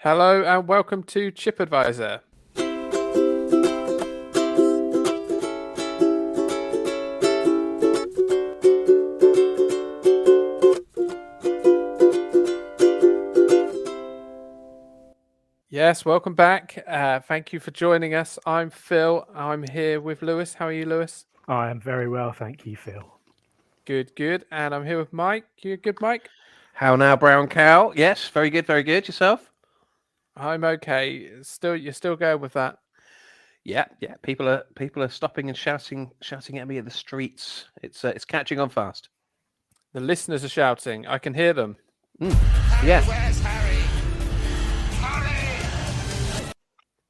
Hello and welcome to ChipAdvisor. Yes, welcome back. Thank you for joining us. I'm Phil. I'm here with Lewis. How are you, Lewis? I am very well, thank you, Phil. Good. And I'm here with Mike. You good, Mike? How now, brown cow? Yes, very good. Yourself? I'm okay. You're still going with that. Yeah. People are stopping and shouting at me in the streets. It's catching on fast. The listeners are shouting. I can hear them. Yeah. Where's Harry? Harry!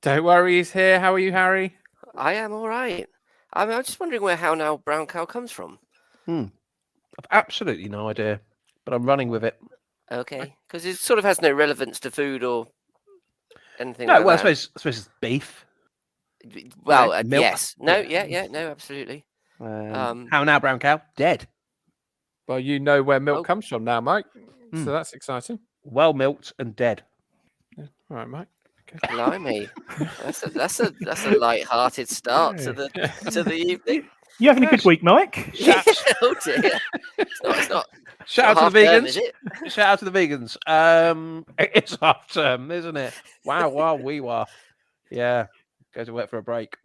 Don't worry, he's here. How are you, Harry? I am all right. I'm just wondering where How Now Brown Cow comes from. I've absolutely no idea, but I'm running with it. Okay, because it sort of has no relevance to food or anything. No, like well, that. I suppose it's beef. Well, milk. yes, no, yeah, no, absolutely. How now, brown cow? Dead. Well, you know where milk Oh. comes from now, Mike. So that's exciting. Well milked and dead. Yeah. All right, Mike. Blimey, that's a light-hearted start to the evening. You having a good week, Mike? Oh dear, it's not. Shout out to the half term, is vegans. it? Shout out to the vegans. It's half term, isn't it? Wow, we were. Yeah, go to work for a break.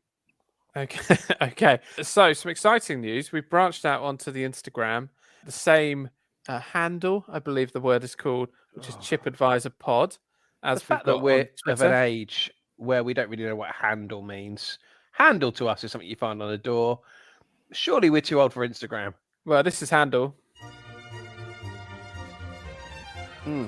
Okay. So some exciting news. We've branched out onto the Instagram, the same handle, I believe the word is called, which is ChipAdvisor Pod. As The fact we've that got we're on of an Twitter. age where we don't really know what handle means. Handle to us is something you find on a door. Surely we're too old for Instagram. Well, this is handle. Hmm.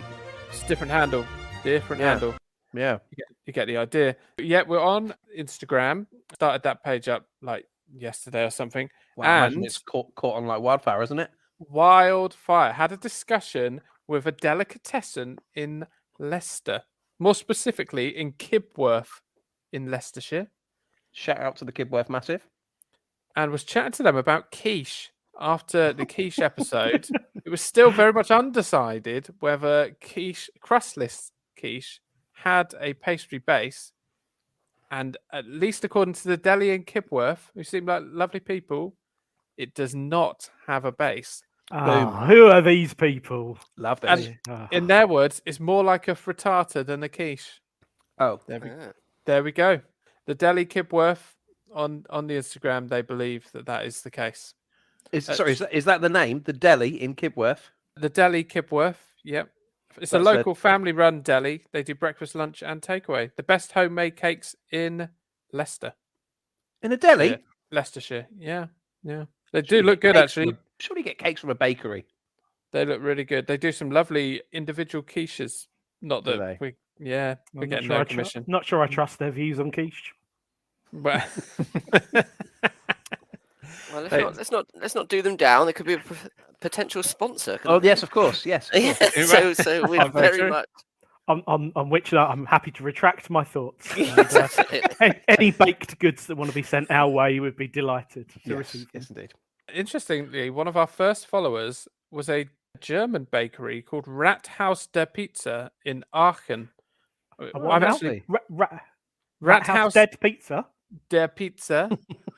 It's a different handle. Different Yeah. handle. Yeah. You get the idea. But yeah, we're on Instagram. Started that page up like yesterday or something. Well, I imagine And- it's caught on like wildfire, isn't it? Wildfire had a discussion with a delicatessen in Leicester, more specifically in Kibworth in Leicestershire, Shout out to the Kibworth Massive. and was chatting to them about quiche after the quiche episode. It was still very much undecided whether quiche, crustless quiche, had a pastry base. And at least according to the deli in Kibworth, who seem like lovely people, it does not have a base. Who are these people? Love this. And in their words, it's more like a frittata than a quiche. Oh, There we go. The deli Kibworth on the Instagram, they believe that is the case. is that the name? The deli in Kibworth? The deli Kibworth, yep. It's a That's a- local family-run deli. They do breakfast, lunch, and takeaway. The best homemade cakes in Leicester, In a deli? Leicestershire. Yeah. They do look good, actually. Surely you get cakes from a bakery. They look really good. They do some lovely individual quiches. Not Do that they? we're I'm getting not no sure commission. not sure I trust their views on quiche. But Well, Hey. let's not do them down. They could be a potential sponsor. Oh, couldn't yes, of course. Yes. Of they? course. Yeah, so we're Very very true. much. On which I'm happy to retract my thoughts. And, any baked goods that want to be sent our way would be delighted to Yes, receive them. yes, indeed. interestingly, one of our first followers was a German bakery called Rathaus der Pizza in Aachen. What I'm now? actually Rathouse Rathaus Dead Pizza. der Pizza,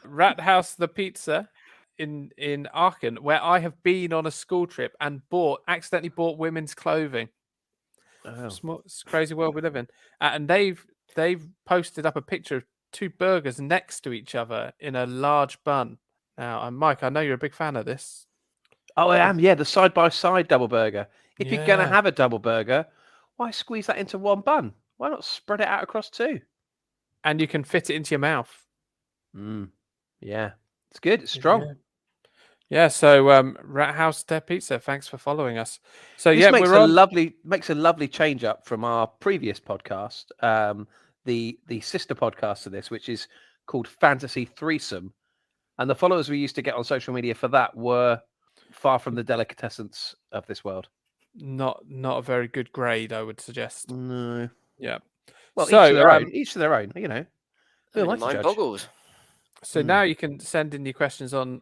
Rathaus the Pizza in Aachen, where I have been on a school trip and accidentally bought women's clothing. Oh. It's a crazy world we live in. And they've posted up a picture of two burgers next to each other in a large bun. Now, Mike, I know you're a big fan of this. Oh, I am. Yeah, the side-by-side double burger. If you're going to Yeah. have a double burger, why squeeze that into one bun? Why not spread it out across two? And you can fit it into your mouth. Yeah, it's good. It's strong. Yeah, so Rathaus der Pizza, thanks for following us. So This yeah, makes we're a on. lovely change up from our previous podcast, the sister podcast to this, which is called Fantasy Threesome, and the followers we used to get on social media for that were far from the delicatessens of this world. Not a very good grade, I would suggest. No. Yeah. Well, So, each to their own. Each to their own. You know. Who am I to Mind judge? boggles. So now you can send in your questions on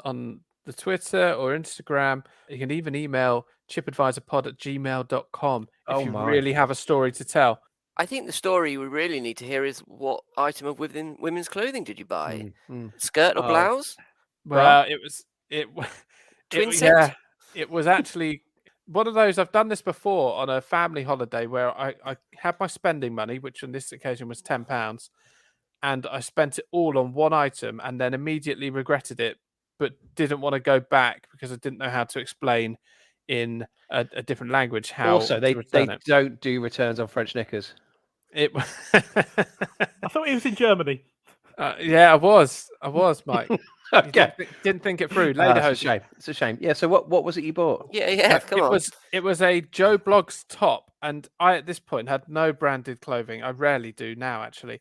the Twitter or Instagram. You can even email chipadvisorpod@gmail.com if Oh you my. really have a story to tell. I think the story we really need to hear is what item of women's clothing did you buy? Skirt or Oh, blouse? Well, it Twin set? yeah, it was actually one of those. I've done this before on a family holiday where I had my spending money, which on this occasion was £10, and I spent it all on one item and then immediately regretted it, but didn't want to go back because I didn't know how to explain in a different language how Also, to they return it. don't do returns on French knickers. It I thought he was in Germany. yeah, I was, Mike. You Okay. didn't think it through. It's a Lederhosen. shame. It's a shame. Yeah. So what was it you bought? Yeah, come on. It was a Joe Bloggs top, and I at this point had no branded clothing. I rarely do now, actually.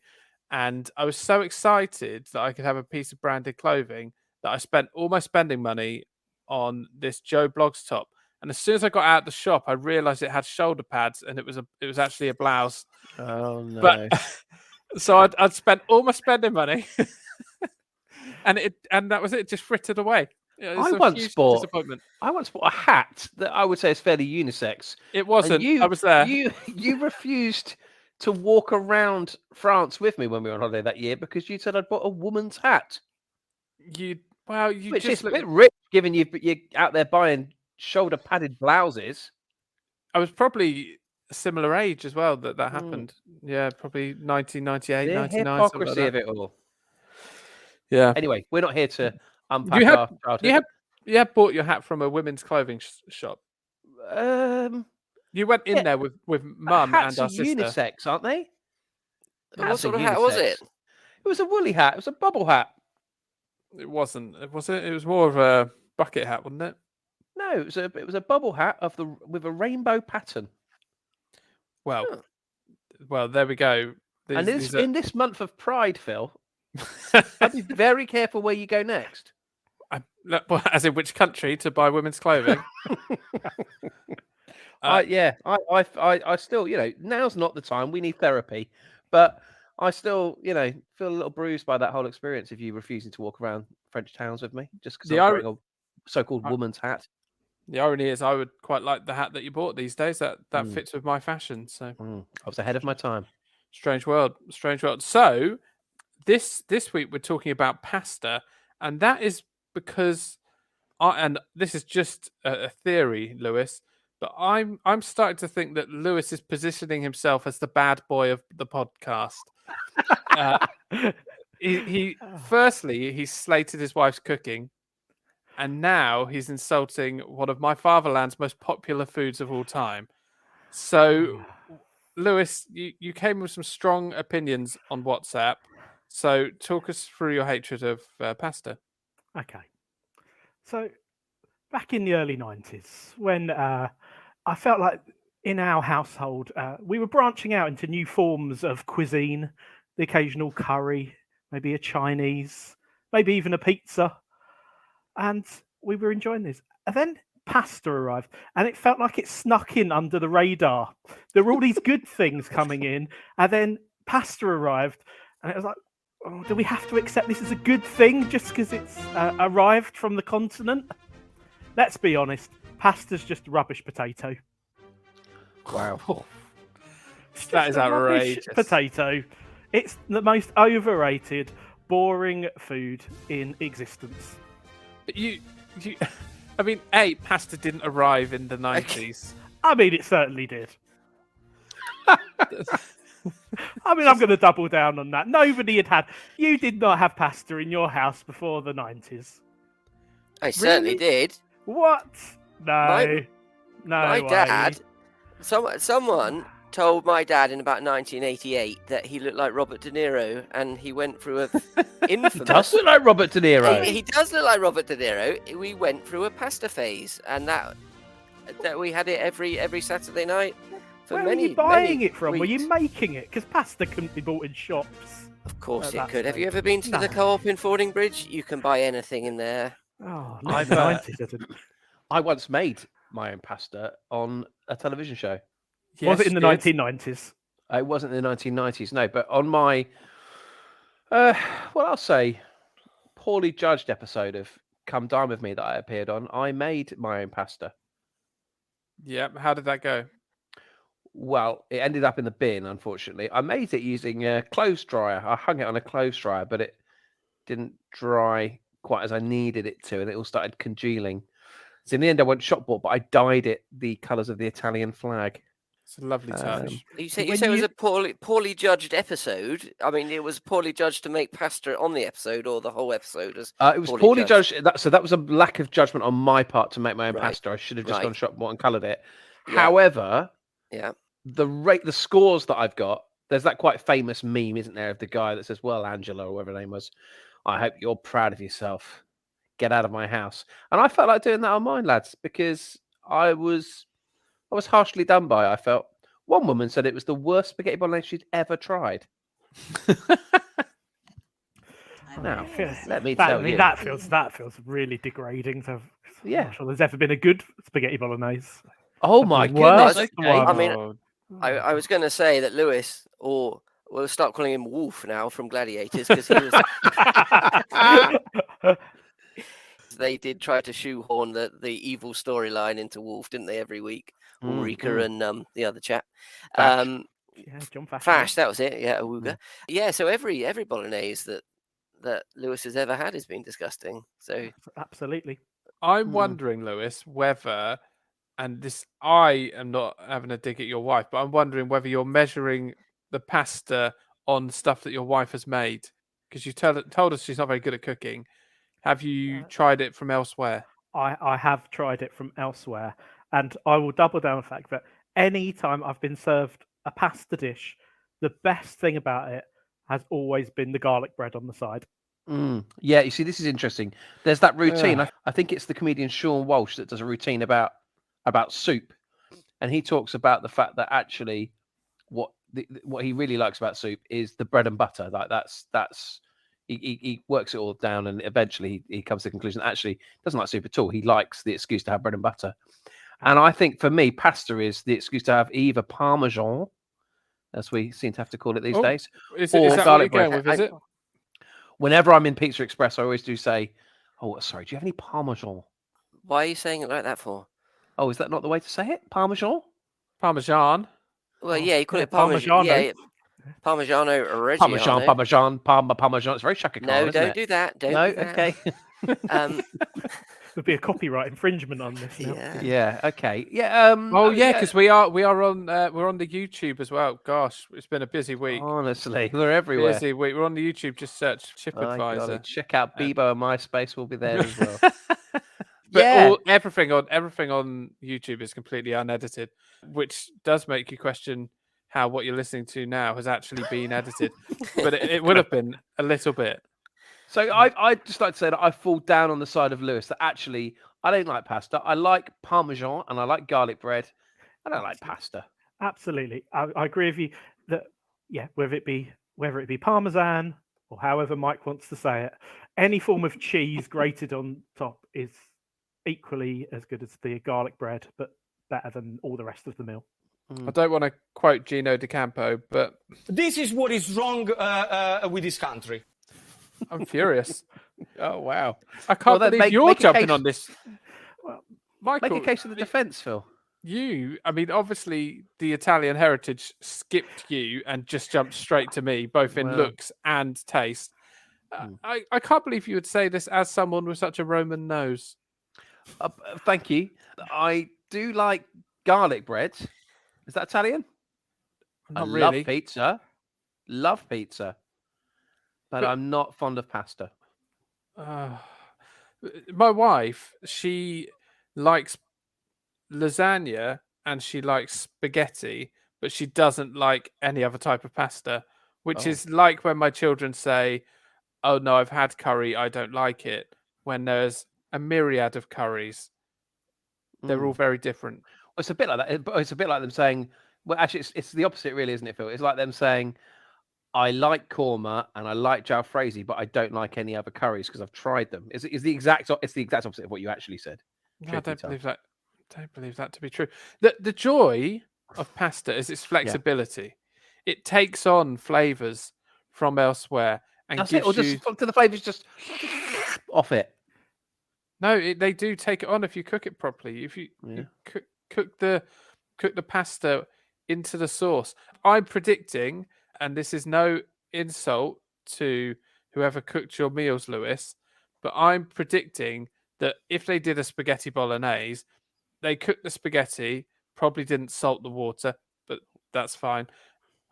And I was so excited that I could have a piece of branded clothing that I spent all my spending money on this Joe Bloggs top. And as soon as I got out the shop, I realized it had shoulder pads, and it was actually a blouse. Oh no. But so I'd spent all my spending money, and that was it. Just frittered away. It was I a once huge bought disappointment. a hat that I would say is fairly unisex. It wasn't. And I was there. You refused to walk around France with me when we were on holiday that year because you said I'd bought a woman's hat. You Which just is a bit rich, given you're out there buying shoulder padded blouses. I was probably a similar age as well that happened. Yeah, probably 1998, The 99. hypocrisy something like of that. it all. Yeah. Anyway, we're not here to unpack You had- our childhood. You had bought your hat from a women's clothing shop. You went in Yeah, there with mum hats and our are sister. unisex, aren't they? What Hats sort are of hat was it? unisex. It was a woolly hat. It was a bubble hat. It wasn't. It was more of a bucket hat, wasn't it? No, it was a bubble hat with a rainbow pattern. Well, there we go. And These in this month of Pride, Phil, I'd be very careful where you go next. as in which country to buy women's clothing? I still, now's not the time. We need therapy, but I still, feel a little bruised by that whole experience of you refusing to walk around French towns with me just because I'm wearing a so-called woman's hat. The irony is, I would quite like the hat that you bought these days. That fits with my fashion. So I was ahead of my time. Strange world. So this week we're talking about pasta, and that is because and this is just a theory, Lewis, but I'm starting to think that Lewis is positioning himself as the bad boy of the podcast. He firstly he slated his wife's cooking, and now he's insulting one of my fatherland's most popular foods of all time. So, Lewis, you came with some strong opinions on WhatsApp. So, talk us through your hatred of pasta. Okay. So, back in the early 90s, when I felt like in our household, we were branching out into new forms of cuisine, the occasional curry, maybe a Chinese, maybe even a pizza. And we were enjoying this. And then pasta arrived, and it felt like it snuck in under the radar. There were all these good things coming in, and then pasta arrived, and it was like, oh, do we have to accept this as a good thing just because it's arrived from the continent? Let's be honest, pasta's just rubbish potato. Wow. That is outrageous. Potato. It's the most overrated, boring food in existence. But I mean, pasta didn't arrive in the 90s. I mean, it certainly did. I mean, I'm going to double down on that. You did not have pasta in your house before the 90s. I certainly did. What? No. My dad, someone told my dad in about 1988 that he looked like Robert De Niro, and he went through a infamous... He does look like Robert De Niro. He does look like Robert De Niro. We went through a pasta phase, and that we had it every Saturday night for Where many. were you buying many it from? weeks. Were you making it? Because pasta couldn't be bought in shops. Of course at it that could. Have you stage? ever been to the No. Co-op in Fordingbridge? You can buy anything in there. Oh, I've, the 90s. I didn't. I once made my own pasta on a television show. Was it in the 1990s? It wasn't in the 1990s, no, but on my, I'll say, poorly judged episode of Come Dine With Me that I appeared on, I made my own pasta. Yeah, how did that go? well, it ended up in the bin, unfortunately. I made it using a clothes dryer. I hung it on a clothes dryer, but it didn't dry quite as I needed it to, and it all started congealing. So in the end, I went shop bought, but I dyed it the colours of the Italian flag. It's a lovely touch. You say when it was you- a poorly judged episode. I mean, it was poorly judged to make pasta on the episode, or the whole episode as It was poorly judged. So that was a lack of judgment on my part to make my own Right, pasta. I should have just right. gone shop bought and coloured it. Yeah. However, Yeah. the scores that I've got, there's that quite famous meme, isn't there, of the guy that says, "Well, Angela," or whatever her name was, "I hope you're proud of yourself. Get out of my house." And I felt like doing that on mine, lads, because I was harshly done by. I felt one woman said it was the worst spaghetti bolognese she'd ever tried. Now, let me tell you, that feels really degrading. So Yeah. I'm not sure there's ever been a good spaghetti bolognese. oh my the worst goodness, okay. one. I mean, Oh, I was going to say that Lewis, or we'll start calling him Wolf now from Gladiators, because he was. They did try to shoehorn the evil storyline into Wolf, didn't they? Every week, Ulrika and the other chap. Fash. Yeah, John Fash. Fash, that was it. Yeah, Awuga. Yeah, so every bolognese that Lewis has ever had has been disgusting. So Absolutely. I'm wondering, Lewis, whether, and this, I am not having a dig at your wife, but I'm wondering whether you're measuring the pasta on stuff that your wife has made, because you told us she's not very good at cooking. Have you tried it from elsewhere? I have tried it from elsewhere, and I will double down on the fact that any time I've been served a pasta dish, the best thing about it has always been the garlic bread on the side. Yeah, you see, this is interesting. There's that routine. I think it's the comedian Sean Walsh that does a routine about soup, and he talks about the fact that actually what he really likes about soup is the bread and butter. Like that's he works it all down, and eventually he comes to the conclusion that actually he doesn't like soup at all. He likes the excuse to have bread and butter. And I think for me, pasta is the excuse to have either Parmesan, as we seem to have to call it these days, Is or that what you're garlic going bread. with? Is it? Whenever I'm in Pizza Express, I always do say, "Oh, sorry, do you have any Parmesan?" why are you saying it like that for? Oh, is that not the way to say it? Parmesan? Parmesan. Well, yeah, you call yeah, it Parmesan. Parmigiano. Yeah, Parmigiano Reggiano. Parmesan. It's very Chaka Khan, No, isn't don't it? do that. Don't No, do that. okay. There'd be a copyright infringement on this. Now. Yeah. Yeah, okay. Yeah. Oh yeah, because we're on the YouTube as well. Gosh, it's been a busy week. Honestly, we're everywhere. Busy week. We're on the YouTube. Just search My golly, TripAdvisor. check out Bebo and MySpace. Will be there as well. But Yeah. everything on YouTube is completely unedited, which does make you question how what you're listening to now has actually been edited. But it would have been a little bit. So I'd just like to say that I fall down on the side of Lewis. That actually I don't like pasta. I like Parmesan and I like garlic bread. I don't like pasta. Absolutely, I agree with you that whether it be Parmesan or however Mike wants to say it, any form of cheese grated on top is equally as good as the garlic bread, but better than all the rest of the meal. I don't want to quote Gino D'Acampo, but This is what is wrong with this country. I'm furious. Oh wow! I can't then believe you're make a jumping case- on this. Michael, Make a case of the defence, Phil. I mean, obviously the Italian heritage skipped you and just jumped straight to me, both in Well. looks and taste. I can't believe you would say this as someone with such a Roman nose. Thank you. I do like garlic bread. Is that Italian? Not I really. love pizza. Love pizza. But I'm not fond of pasta. My wife, she likes lasagna and she likes spaghetti, but she doesn't like any other type of pasta, which is like when my children say, "Oh no, I've had curry, I don't like it," when there's a myriad of curries. They're all very different. It's a bit like that. It's a bit like them saying, well, actually, it's the opposite, really, isn't it, Phil? It's like them saying, I like korma and I like jalfrezi, but I don't like any other curries because I've tried them. It's the exact opposite of what you actually said. No, I don't believe that. Don't believe that to be true. The joy of pasta is its flexibility. It takes on flavors from elsewhere and That's it. gives Or you. just to the flavors just off it. No, they do take it on if you cook it properly. If you, Yeah. you cook the pasta into the sauce. I'm predicting, and this is no insult to whoever cooked your meals, Lewis, but I'm predicting that if they did a spaghetti bolognese, they cooked the spaghetti, probably didn't salt the water, but that's fine.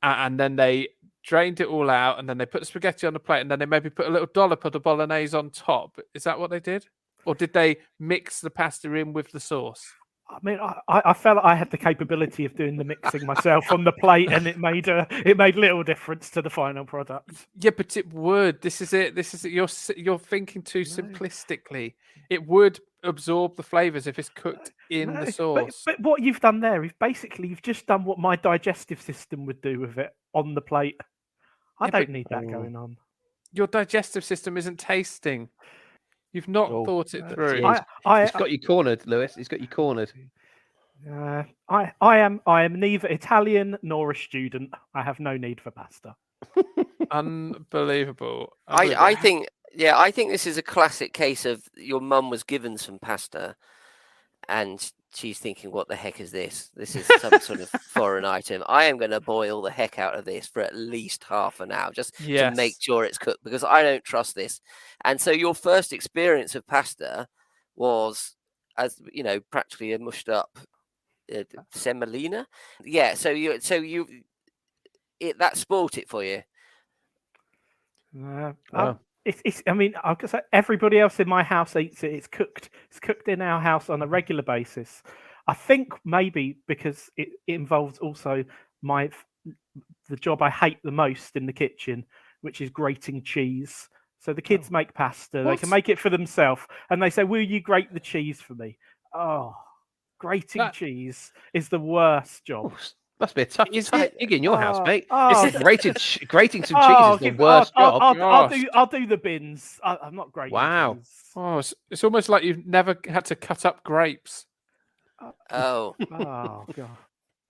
And then they drained it all out, and then they put the spaghetti on the plate, and then they maybe put a little dollop of the bolognese on top. Is that what they did? Or did they mix the pasta in with the sauce? I mean, I felt like I had the capability of doing the mixing myself on the plate, and it made little difference to the final product. Yeah, but it would. This is it. You're thinking too simplistically. It would absorb the flavors if it's cooked in the sauce. But what you've done there is basically you've just done what my digestive system would do with it on the plate. I Yeah, don't but- need that going on. Your digestive system isn't tasting. You've not thought it through. He's got you cornered, Lewis. He's got you cornered. I am neither Italian nor a student. I have no need for pasta. Unbelievable. I think this is a classic case of your mum was given some pasta and she's thinking, what the heck is this? This is some sort of foreign item. I am going to boil the heck out of this for at least half an hour just to make sure it's cooked because I don't trust this. And so your first experience of pasta was, as you know, practically a mushed up semolina. Yeah, that spoilt it for you. I mean, I guess everybody else in my house eats it. It's cooked. It's cooked in our house on a regular basis. I think maybe because it involves also the job I hate the most in the kitchen, which is grating cheese. So the kids make pasta. They can make it for themselves, and they say, "Will you grate the cheese for me?" Oh, grating cheese is the worst job. Must be a tough gig in your house, mate. Oh, Grating some cheese is the worst job. I'll do the bins. I'm not grating. Wow. Cheese. Oh, it's almost like you've never had to cut up grapes. Oh. Oh God.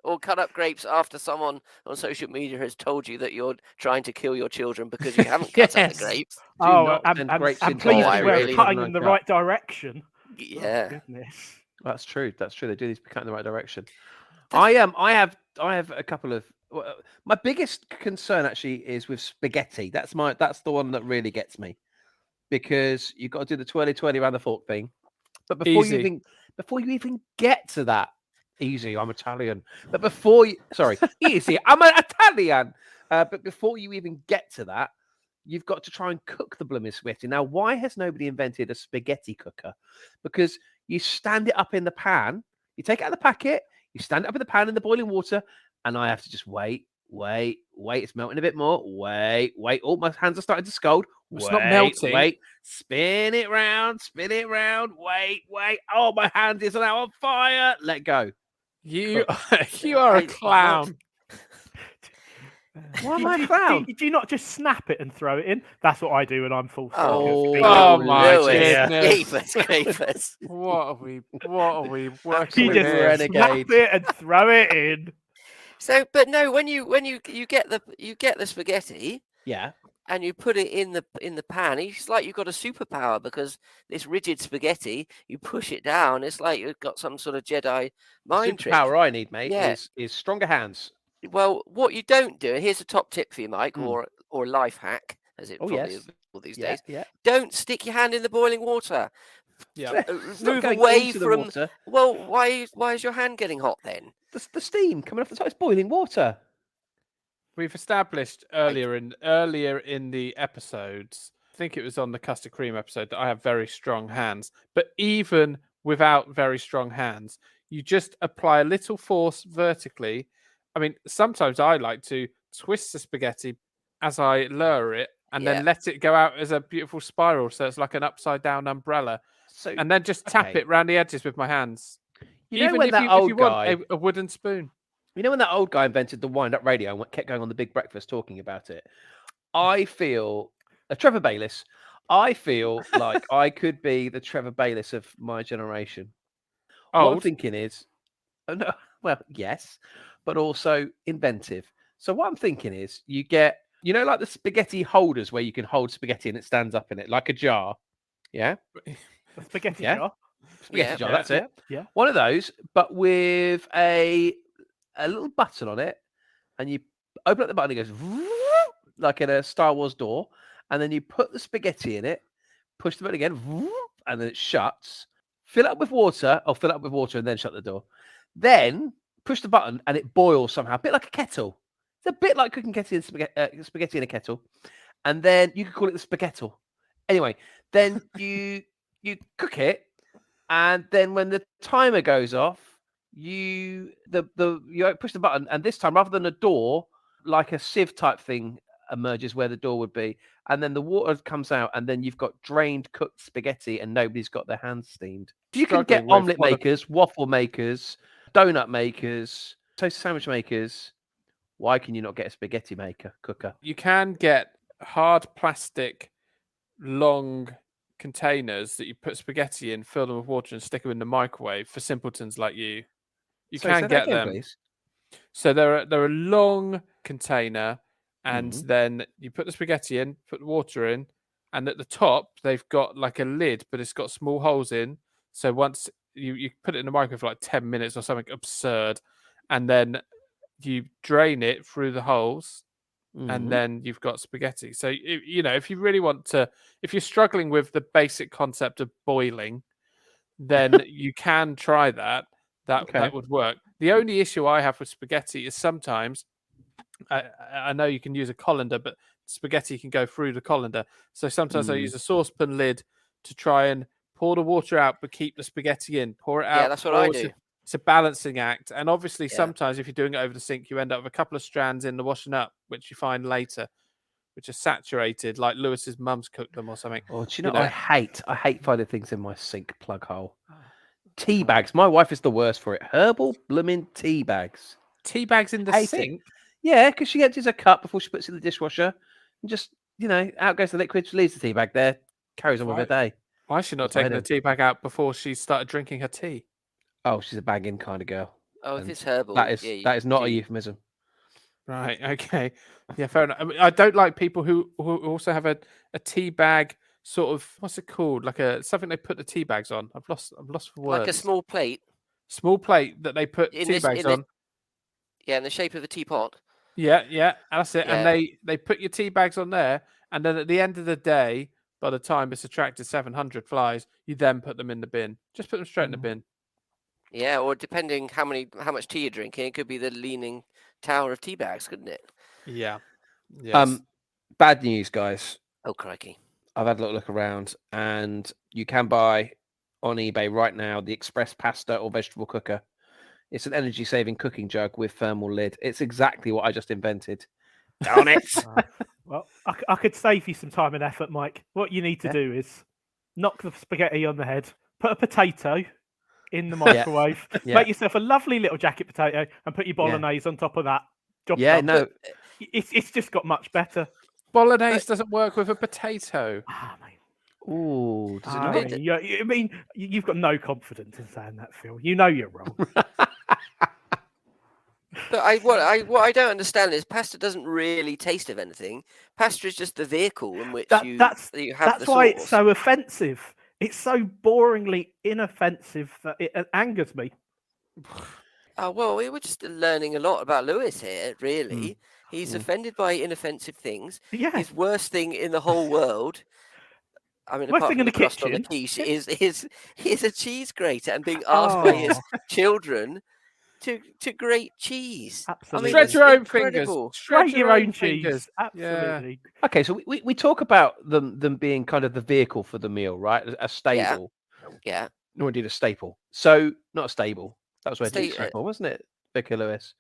Or cut up grapes after someone on social media has told you that you're trying to kill your children because you haven't cut up the grapes. And please be cutting in the right direction. Yeah. Oh, goodness. That's true. That's true. They do need to be cut in the right direction. I have a couple of. My biggest concern actually is with spaghetti. That's the one that really gets me, because you've got to do the twirly around the fork thing. But before you even get to that, easy. I'm Italian. But easy. I'm an Italian. But before you even get to that, you've got to try and cook the blooming spaghetti. Now, why has nobody invented a spaghetti cooker? Because you stand it up in the pan, you take it out of the packet. You stand it up in the pan in the boiling water, and I have to just wait. It's melting a bit more. Wait. Oh, my hands are starting to scald. It's not melting. Wait. Spin it round. Wait. Oh, my hand is now on fire. Let go. You are a clown. Why am I a clown? Do you not just snap it and throw it in? That's what I do when I'm full. Oh my goodness! Creepers. What are we working You with? just snap it and throw it in. So, but no, when you get the spaghetti, yeah, and you put it in the pan, it's like you've got a superpower because this rigid spaghetti, you push it down, it's like you've got some sort of Jedi mind trick. Superpower I need, mate, is stronger hands. Well, what you don't do, and here's a top tip for you, Mike, or life hack, as it probably is all these days. Yeah. Don't stick your hand in the boiling water. Yeah. Move away from. Water. Well, why is your hand getting hot then? The steam coming off the top. It's boiling water. We've established earlier in the episodes, I think it was on the custard cream episode, that I have very strong hands. But even without very strong hands, you just apply a little force vertically. I mean, sometimes I like to twist the spaghetti as I lower it and then let it go out as a beautiful spiral. So it's like an upside down umbrella. And then just tap it around the edges with my hands. Even if you want a wooden spoon. You know when that old guy invented the wind-up radio and kept going on the Big Breakfast talking about it? I feel, Trevor Bayliss, I feel like I could be the Trevor Bayliss of my generation. What I'm thinking is, yes, but also inventive. So what I'm thinking is you get, like the spaghetti holders where you can hold spaghetti and it stands up in it like a jar. Yeah? A spaghetti jar? Spaghetti jar, that's it. Yeah. One of those, but with a a little button on it, and you open up the button. It goes like in a Star Wars door, and then you put the spaghetti in it, push the button again, and then it shuts. Fill it up with water, and then shut the door. Then push the button, and it boils somehow, a bit like a kettle. It's a bit like cooking spaghetti in a kettle, and then you could call it the spaghetto. Anyway, then you cook it, and then when the timer goes off, you push the button, and this time rather than a door, like a sieve type thing emerges where the door would be, and then the water comes out, and then you've got drained cooked spaghetti, and nobody's got their hands steamed. You can get omelette makers, waffle makers, donut makers, toast sandwich makers. Why can you not get a spaghetti cooker? You can get hard plastic, long containers that you put spaghetti in, fill them with water, and stick them in the microwave for simpletons like you. You can get them. Please. So they're a long container, and then you put the spaghetti in, put the water in, and at the top they've got like a lid, but it's got small holes in. So once you put it in the microwave for like 10 minutes or something absurd, and then you drain it through the holes, and then you've got spaghetti. So if you really want to, if you're struggling with the basic concept of boiling, then you can try that. That would work. The only issue I have with spaghetti is sometimes I know you can use a colander, but spaghetti can go through the colander. So sometimes I use a saucepan lid to try and pour the water out, but keep the spaghetti in. Pour it out. Yeah, that's what I do. It's a balancing act. And obviously, sometimes if you're doing it over the sink, you end up with a couple of strands in the washing up, which you find later, which are saturated, like Lewis's mum's cooked them or something. Oh, do you know? I hate finding things in my sink plug hole. Tea bags. My wife is the worst for it. Herbal blooming tea bags. Tea bags in the sink? Yeah, because she empties a cup before she puts it in the dishwasher, and just out goes the liquid. She leaves the tea bag there, carries on with her day. Why is she not taking the tea bag out before she started drinking her tea? Oh, she's a bagging kind of girl. Oh, if it's herbal, that is not a euphemism. Right. Okay. Yeah. Fair enough. I mean, I don't like people who also have a tea bag. Sort of, what's it called? Like something they put the tea bags on. I've lost for words. Like a small plate. Small plate that they put tea bags on. Yeah, in the shape of a teapot. Yeah, that's it. Yeah. And they put your tea bags on there, and then at the end of the day, by the time it's attracted 700 flies, you then put them in the bin. Just put them straight in the bin. Yeah, or depending how much tea you're drinking, it could be the leaning tower of tea bags, couldn't it? Yeah. Yes. Bad news, guys. Oh, crikey. I've had a little look around, and you can buy on eBay right now the Express pasta or vegetable cooker. It's an energy-saving cooking jug with thermal lid. It's exactly what I just invented. Darn it! Well, I could save you some time and effort, Mike. What you need to do is knock the spaghetti on the head, put a potato in the microwave, make yourself a lovely little jacket potato, and put your bolognese on top of that. It's just got much better. Bolognese doesn't work with a potato. Ooh, does it not? I mean, you've got no confidence in saying that, Phil. You know you're wrong. But what I don't understand is pasta doesn't really taste of anything. Pasta is just the vehicle in which you have the sauce. That's why it's so offensive. It's so boringly inoffensive that it angers me. Oh, well, we were just learning a lot about Lewis here, really. He's offended by inoffensive things. Yeah. His worst thing in the whole world, I mean, worst apart thing from in the crust on the kitchen quiche, is a cheese grater and being asked by his children to grate cheese. Absolutely. I mean, Shred your own incredible. fingers. Grate your own fingers. cheese. Absolutely. Yeah. Okay, so we talk about them being kind of the vehicle for the meal, right? A stable. Yeah. No, indeed, a staple. So not a stable. That was where it was, wasn't it, Vicar Lewis?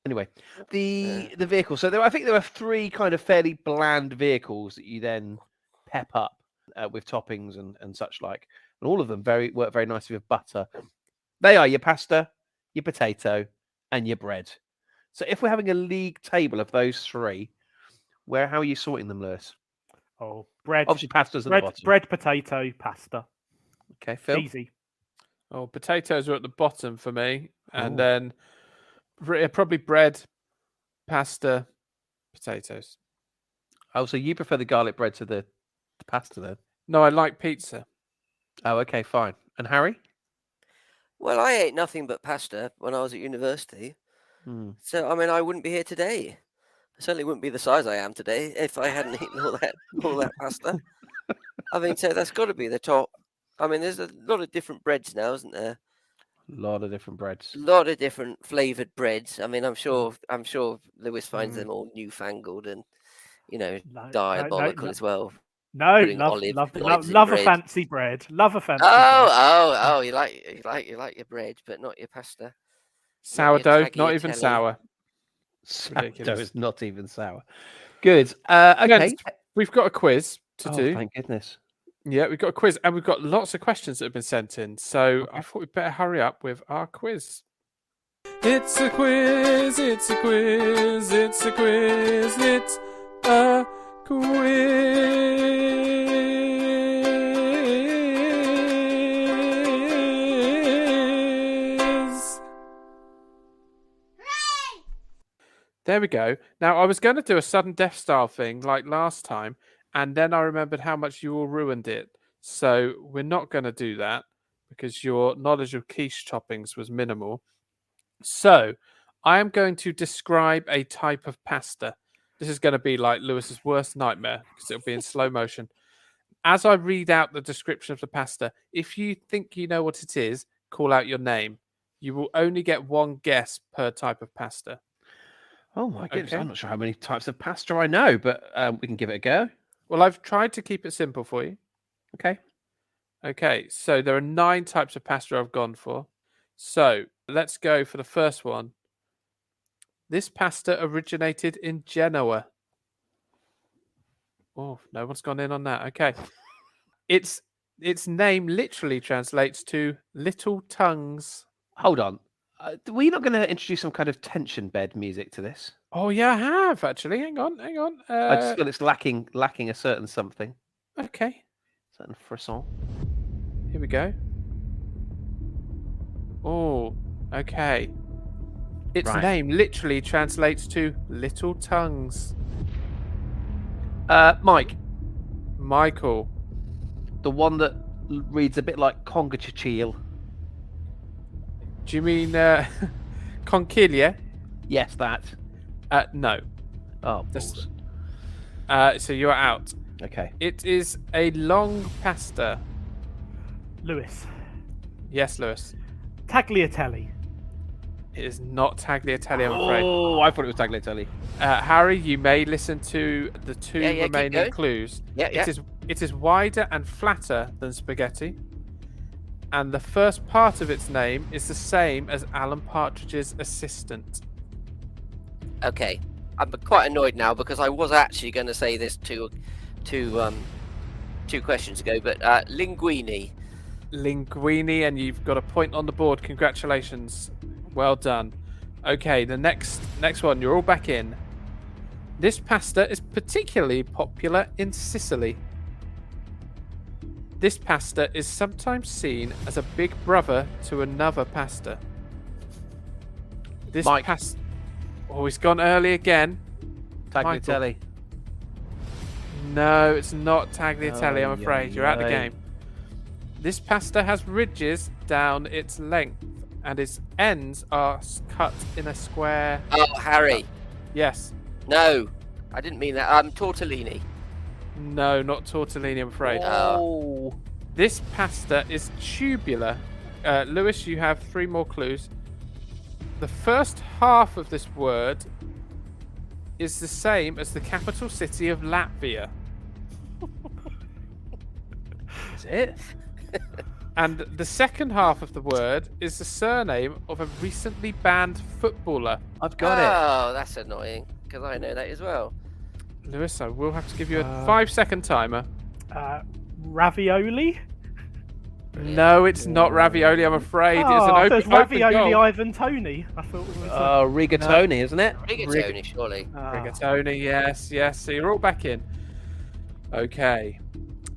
Anyway, the vehicle. So I think there are three kind of fairly bland vehicles that you then pep up with toppings and such like, and all of them work very nicely with butter. They are your pasta, your potato, and your bread. So if we're having a league table of those three, how are you sorting them, Lewis? Oh, bread. Obviously, pasta's at the bottom. Bread, potato, pasta. Okay, Phil. Easy. Oh, potatoes are at the bottom for me, and then probably bread, pasta, potatoes. Oh, so you prefer the garlic bread to the pasta then? No, I like pizza. Oh, okay, fine. And Harry? Well, I ate nothing but pasta when I was at university. So I mean, I wouldn't be here today. I certainly wouldn't be the size I am today if I hadn't eaten all that pasta. I mean, so that's got to be the top. I mean, there's a lot of different breads now, isn't there? A lot of different breads. A lot of different flavored breads. I mean, I'm sure Lewis finds them all newfangled and diabolical as well. No, Putting love olives in a bread. fancy bread. Love a fancy bread. Oh! You like your bread, but not your pasta. Sourdough, not even tagliatelle. sour. Sourdough Ridiculous. is not even sour. Good. Okay. Gents, we've got a quiz to do. Thank goodness. Yeah, we've got a quiz, and we've got lots of questions that have been sent in. So I thought we'd better hurry up with our quiz. It's a quiz, it's a quiz, it's a quiz, it's a quiz. There we go. Now, I was going to do a sudden death style thing like last time, and then I remembered how much you all ruined it. So we're not going to do that because your knowledge of quiche toppings was minimal. So I am going to describe a type of pasta. This is going to be like Lewis's worst nightmare because it'll be in slow motion. As I read out the description of the pasta, if you think you know what it is, call out your name. You will only get one guess per type of pasta. Oh my goodness, Okay. I'm not sure how many types of pasta I know, but we can give it a go. Well, I've tried to keep it simple for you. Okay. Okay, so there are 9 types of pasta I've gone for. So let's go for the first one. This pasta originated in Genoa. Oh, no one's gone in on that. Okay. Its name literally translates to little tongues. Hold on. We're not going to introduce some kind of tension bed music to this. Oh, yeah, I have actually. Hang on. I just feel it's lacking a certain something, Okay, certain frisson. here we go. Oh, okay. Its Right. name literally translates to little tongues. Mike, Michael. the one that reads a bit like Congachichil. Do you mean Conchiglia? Yes, that. No. Oh, That's- balls. So you're out. Okay. It is a long pasta. Lewis. Yes, Lewis. Tagliatelle. It is not tagliatelle, I'm afraid. Oh, I thought it was tagliatelle. Harry, you may listen to the 2 Yeah, keep remaining going. clues. Yeah. It is wider and flatter than spaghetti. And the first part of its name is the same as Alan Partridge's assistant. Okay. I'm quite annoyed now because I was actually going to say this two questions ago, but linguine. Linguine, and you've got a point on the board. Congratulations. Well done. Okay, the next one. You're all back in. This pasta is particularly popular in Sicily. This pasta is sometimes seen as a big brother to another pasta. This Mike. pasta. Oh, he's gone early again. Tagliatelle. No, it's not tagliatelle, I'm Oh, afraid. yeah, You're out of the yeah. game. This pasta has ridges down its length, and its ends are cut in a square. Oh, Harry. Yes. No, I didn't mean that. Tortellini. No, not tortellini, I'm afraid. Oh. This pasta is tubular. Lewis, you have 3 more clues. The first half of this word is the same as the capital city of Latvia. Is it? And the second half of the word is the surname of a recently banned footballer. I've got Oh, that's annoying because I know that as well. Lewis, I will have to give you a 5-second timer. Ravioli. No, it's not ravioli, I'm afraid. It's an there's open ravioli goal. Ivan Tony. I thought it was. it. Rigatoni, isn't it? Rigatoni, surely. Rigatoni, yes. So you're all back in. Okay.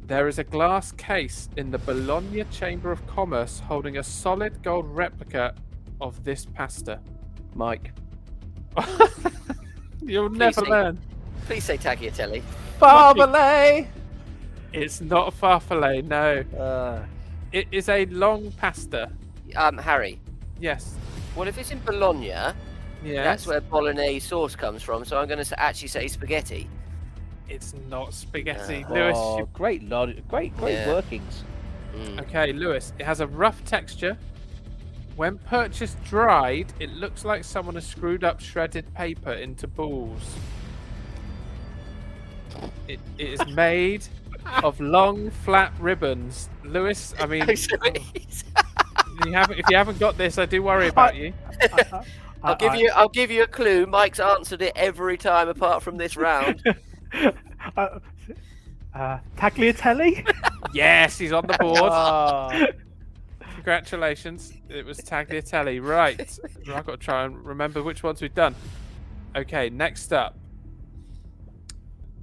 There is a glass case in the Bologna Chamber of Commerce holding a solid gold replica of this pasta. Mike. You'll never say- learn. Please say tagliatelle. Farfalle. It's not a farfalle, no. It is a long pasta. Harry, Yes. what if it's in Bologna Yes. That's where bolognese sauce comes from. So I'm going to actually say spaghetti. It's not spaghetti. Lewis, Oh, great Yeah. workings. okay, Lewis. It has a rough texture. When purchased dried, it looks like someone has screwed up shredded paper into balls. It is made of long, flat ribbons. Lewis, I mean, if you haven't got this, I do worry about you. I'll give you a clue. Mike's answered it every time apart from this round. Tagliatelle? Yes, he's on the board. Oh, Congratulations. It was Tagliatelle. Right. I've got to try and remember which ones we've done. Okay, next up.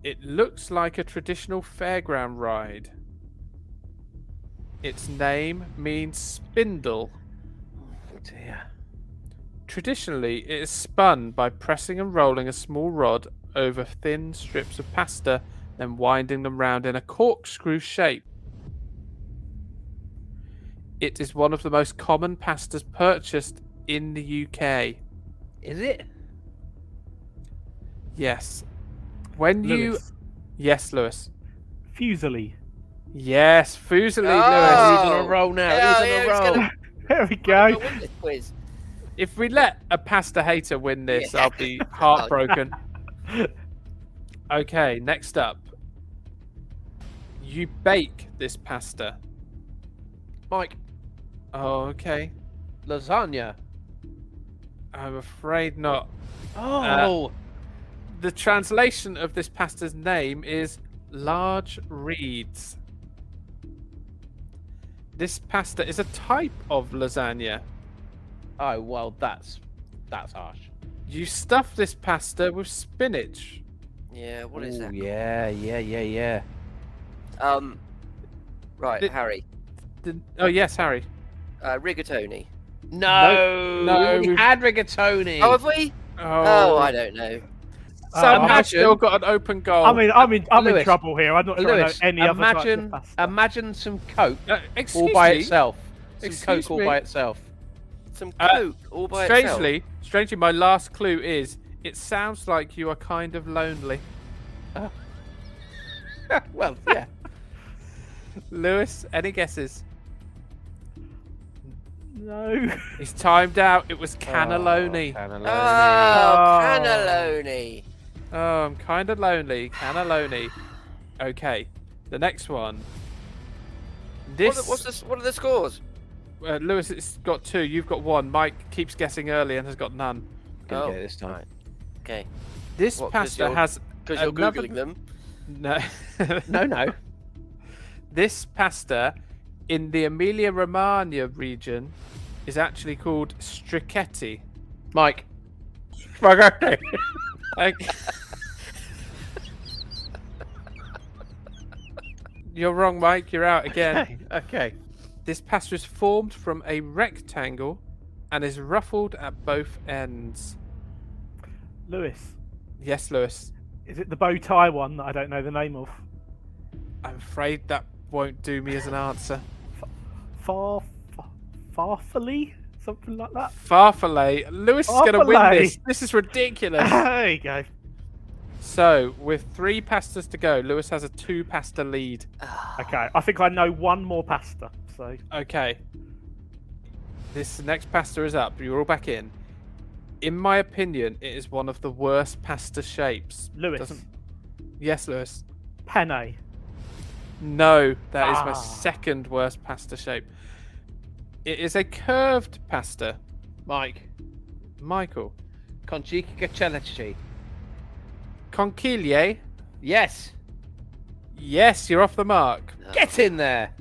It looks like a traditional fairground ride. Its name means spindle. dear. Traditionally, it is spun by pressing and rolling a small rod over thin strips of pasta, then winding them round in a corkscrew shape. It is one of the most common pastas purchased in the UK. Is it? Yes. When you... Lewis. Yes, Lewis. Fuseli. Yes, Fuseli, Lewis. He's on Oh. a roll now. Yeah, He's yeah, on he's a roll. gonna- There we I'm go. gonna win this quiz. If we let a pasta hater win this, Yeah. I'll be heartbroken. Okay, next up. You bake this pasta. Mike, Oh, okay. lasagna. I'm afraid not. Oh, The translation of this pasta's name is large reeds. This pasta is a type of lasagna. oh well, that's harsh. You stuff this pasta with spinach. Yeah, what is Ooh, that? Yeah. Right, The- Harry. Oh, yes, Harry. Rigatoni. No, no, we we've- had rigatoni. Oh, have we? Oh, I don't know. Somehow imagine- still got an open goal. I'm in Lewis, trouble here. I'm not sure I know Lewis, any other types of imagine pasta. imagine some Coke excuse all by me. itself. Some Excuse Coke all me. by itself. Some Uh, Coke all by itself. Strangely, my last clue is it sounds like you are kind of lonely. Well, yeah. Lewis, any guesses? No. He's timed out. It was cannelloni. Cannelloni. Oh, Oh. cannelloni. Oh, I'm kind of lonely. Cannelloni. Okay, the next one. This What are the scores? Lewis, it's got 2. You've got 1. Mike keeps guessing early and has got none. Gonna Oh, get it this time. Okay, This What, 'cause pasta you're- has because you're another- googling them. no. No. This pasta in the Emilia-Romagna region is actually called strichetti. Mike. Spaghetti. Okay. You're wrong, Mike. You're out again. Okay. This pasta is formed from a rectangle and is ruffled at both ends. Lewis, Yes, Lewis. is it the bow tie one that I don't know the name of? I'm afraid that won't do me as an answer. Farfalle? Something like that? Farfalle. Lewis is going to win Farfalle. this. This is ridiculous. There you go. So, with 3 pastas to go, Lewis has a 2 pasta lead. Okay, I think I know one more pasta. So Okay. This next pasta is up. You're all back in. In my opinion, it is one of the worst pasta shapes. Lewis, Yes, Lewis. penne. No, that is my Ah. second worst pasta shape. It is a curved pasta. Mike. Michael. Conchica. Conchiglie? Yes. Yes, you're off the mark. Get in there.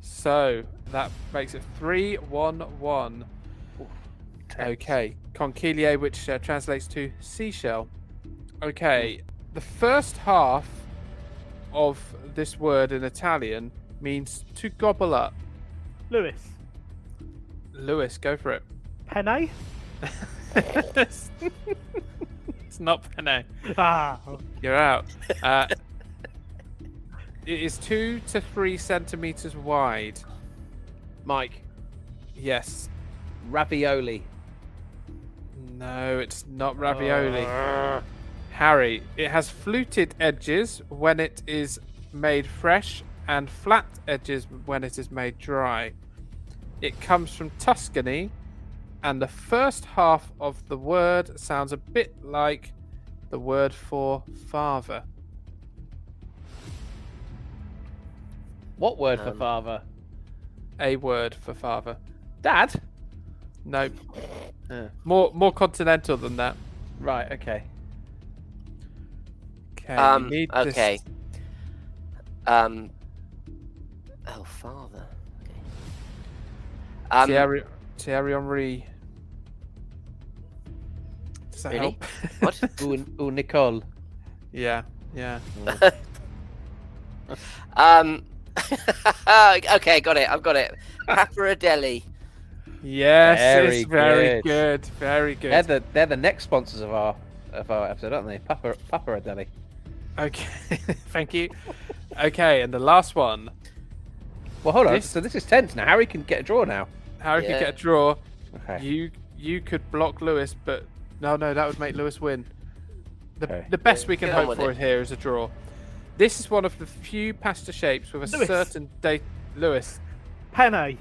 So that makes it 3-1-1. Okay, conchiglie, which translates to seashell. Okay, the first half of this word in Italian means to gobble up. Lewis, Lewis, go for it. penne. It's not penne. Ah, You're out. It is 2 to 3 centimeters wide. Mike. Yes. Ravioli. No, it's not ravioli. Harry, it has fluted edges when it is made fresh and flat edges when it is made dry. It comes from Tuscany, and the first half of the word sounds a bit like the word for father. What word for father? A word for father. Dad? Nope. Uh, More continental than that. right, okay. Okay. you need this- Okay. Oh, father. Okay. Thierry Henry. Does that Really? help? What? Ooh, Nicole. Yeah. Okay, got it. I've got it. Pappardelle. Yes, Very it's very good. good. Very good. They're the next sponsors of our episode, aren't they? Pappardelle. Okay, thank you. Okay, and the last one. Well, hold on. This- So this is tense now. Harry can get a draw now. Harry could Yeah. get a draw. Okay. You could block Lewis, but no, that would make Lewis win. Okay. The best we can Get on hope with for it. here is a draw. This is one of the few pasta shapes with a Lewis. certain date. Lewis. Penne.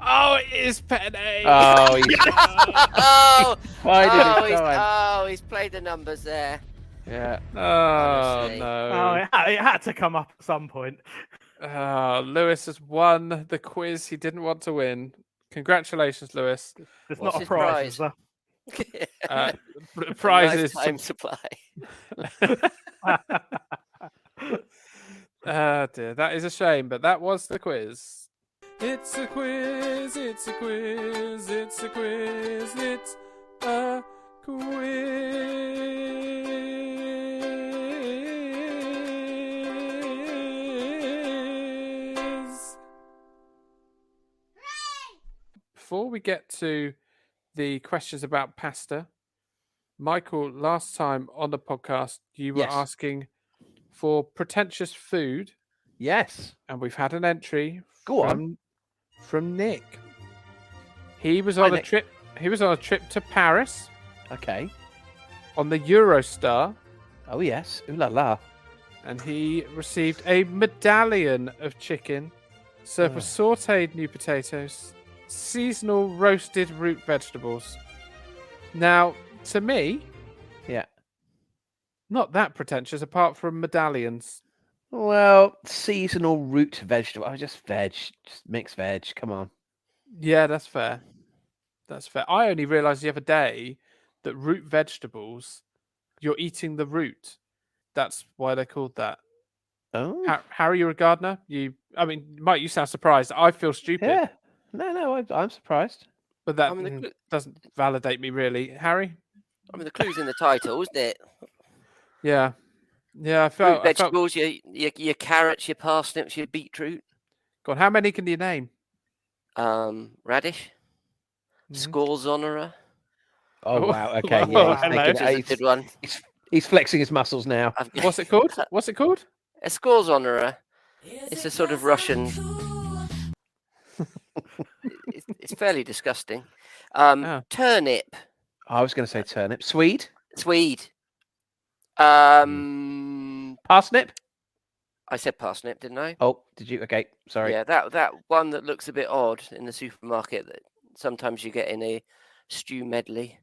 Oh, it is penne. Oh, he's Oh, bided his time. he's played the numbers there. Yeah. Oh Honestly. no. Oh, it had to come up at some point. Lewis has won the quiz he didn't want to win. Congratulations, Lewis. There's What's not a his prize, prize? is there? Prize is Lifetime supply. dear, that is a shame, but that was the quiz. It's a quiz, it's a quiz, it's a quiz, it's a quiz. Before we get to the questions about pasta, Michael, last time on the podcast, you were Yes. asking for pretentious food, Yes. and we've had an entry Go on. from Nick. He was Hi, on a Nick. trip. He was on a trip to Paris Okay. on the Eurostar, Oh yes. Ooh la la. and he received a medallion of chicken, served with sautéed new potatoes, seasonal roasted root vegetables. Now, to me, Yeah. not that pretentious, apart from medallions. Well, seasonal root vegetable. Oh, just veg. Just mixed veg. Come on. Yeah, that's fair. That's fair. I only realised the other day that root vegetables, you're eating the root. That's why they're called that. Oh. Harry, you're a gardener. Mike, you sound surprised. I feel stupid, Yeah. No, I'm surprised. but that I mean, the cl- doesn't validate me really. Harry? the clue's in the title, isn't it? Yeah, I Root felt. vegetables, your carrots, your parsnips, your beetroot, God, how many can you name? radish, Mhm. scorzonera. Oh Oh, wow. Okay. wow, Yeah. hello. He's, Which is a taking, good one. he's flexing his muscles now. What's it called? What's it called? A scorzonera. It's a sort of Russian. It's fairly disgusting. Ah. Turnip, I was going to say turnip. Swede. Swede. Parsnip. I said parsnip, didn't I? Oh, did you? Okay. Sorry. Yeah, that one that looks a bit odd in the supermarket that sometimes you get in a stew medley.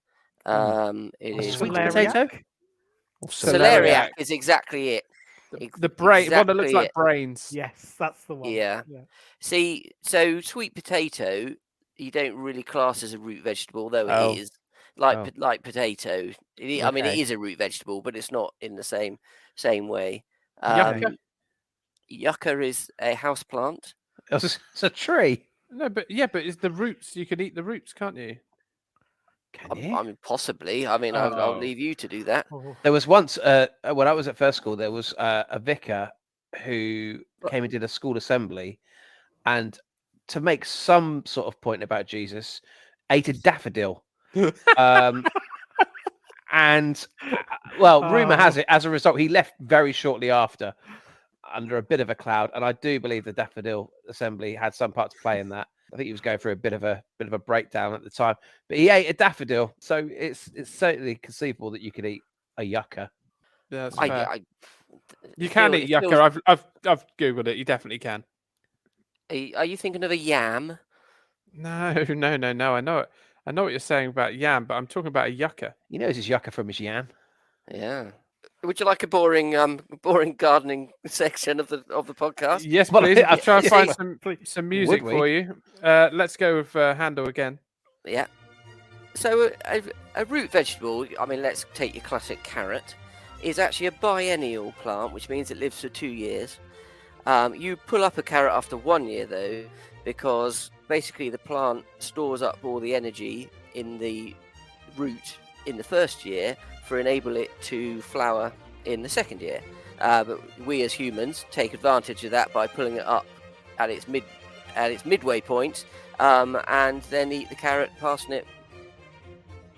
It A is sweet Celeriac? potato. Or celeriac is exactly it. The brain, one that looks Exactly like brains. Yes, that's the one. Yeah. See, so sweet potato, you don't really class as a root vegetable, although Oh. it is like Oh. like potato. I mean, it Okay. is a root vegetable, but it's not in the same way. Yucca? Yucca is a house plant. It's a tree. No, but it's the roots. You can eat the roots, can't you? Can you? I mean, possibly. I mean, I'll Oh. leave you to do that. Oh, There was once when I was at first school, there was a vicar who came and did a school assembly, and to make some sort of point about Jesus, ate a daffodil. And rumor has it, as a result, he left very shortly after, under a bit of a cloud. And I do believe the daffodil assembly had some part to play in that. I think he was going through a bit of a breakdown at the time. But he ate a daffodil, so it's certainly conceivable that you could eat a yucca. Yeah, that's I, fair. I, You can Phil, eat it yucca. feels- I've googled it. You definitely can. Are you thinking of a yam? No. I know it. I know what you're saying about yam, but I'm talking about a yucca. He knows his yucca from his yam. Yeah. Would you like a boring gardening section of the podcast? Yes, Well, please. I- I'll try and see- find Please. some music we? for you. Let's go with Handel again. Yeah. So a root vegetable, I mean, let's take your classic carrot, is actually a biennial plant, which means it lives for 2 years. You pull up a carrot after 1 year, though, because basically the plant stores up all the energy in the root in the first year for enable it to flower in the second year. But we as humans take advantage of that by pulling it up at its midway point, and then eat the carrot, parsnip,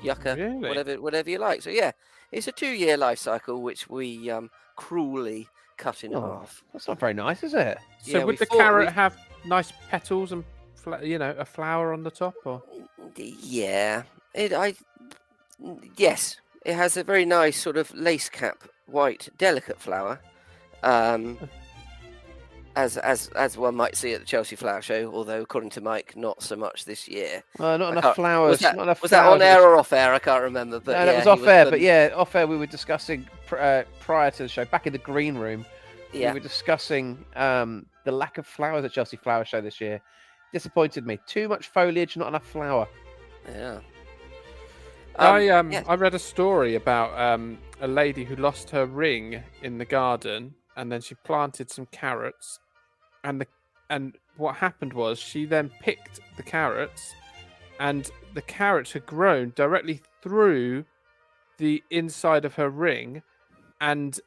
yucca, Really? whatever you like. So yeah, it's a 2-year life cycle which we cruelly cut in Oh, half. that's not very nice, is it? So Yeah, would we the thought carrot we- have nice petals and a flower on the top? Or Yeah, yes, it has a very nice sort of lace cap, white, delicate flower, as one might see at the Chelsea Flower Show. Although, according to Mike, not so much this year. Not I enough can't- flowers. Was not enough that flowers on at air the- or off air? I can't remember. But No, yeah, that was he off air. But um, yeah, off air we were discussing prior to the show, back in the green room. yeah. We were discussing the lack of flowers at Chelsea Flower Show this year. Disappointed me. Too much foliage, not enough flower. Yeah. I read a story about a lady who lost her ring in the garden, and then she planted some carrots, and what happened was she then picked the carrots, and the carrots had grown directly through the inside of her ring, and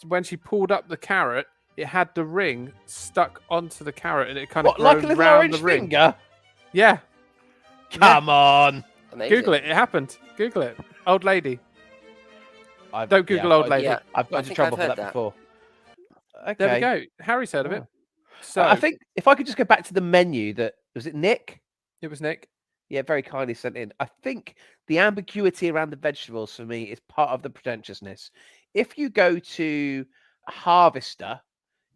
when she pulled up the carrot, it had the ring stuck onto the carrot, and it kind of What, like a grown little round orange the ring. finger? Yeah, Come on. Amazing. Google it. It happened. Google it. Old lady. I've, Don't Google old lady. Yeah. I've got I into think trouble I've for heard that that. before. Okay. There we go. Harry's heard of it. Oh. So I think if I could just go back to the menu that was it Nick? it was Nick. Yeah, very kindly sent in. I think the ambiguity around the vegetables for me is part of the pretentiousness. If you go to Harvester,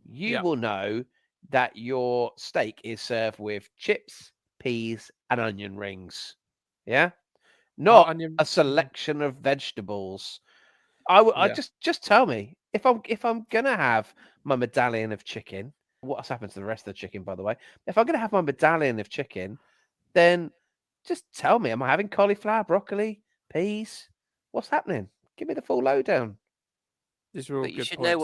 you Yeah. will know that your steak is served with chips, peas, and onion rings. Yeah, not onion- a selection of vegetables. I Yeah. just tell me if I'm gonna have my medallion of chicken. What's happened to the rest of the chicken, by the way? If I'm gonna have my medallion of chicken, then just tell me, am I having cauliflower, broccoli, peas? What's happening? Give me the full lowdown. These are all But you good should points. know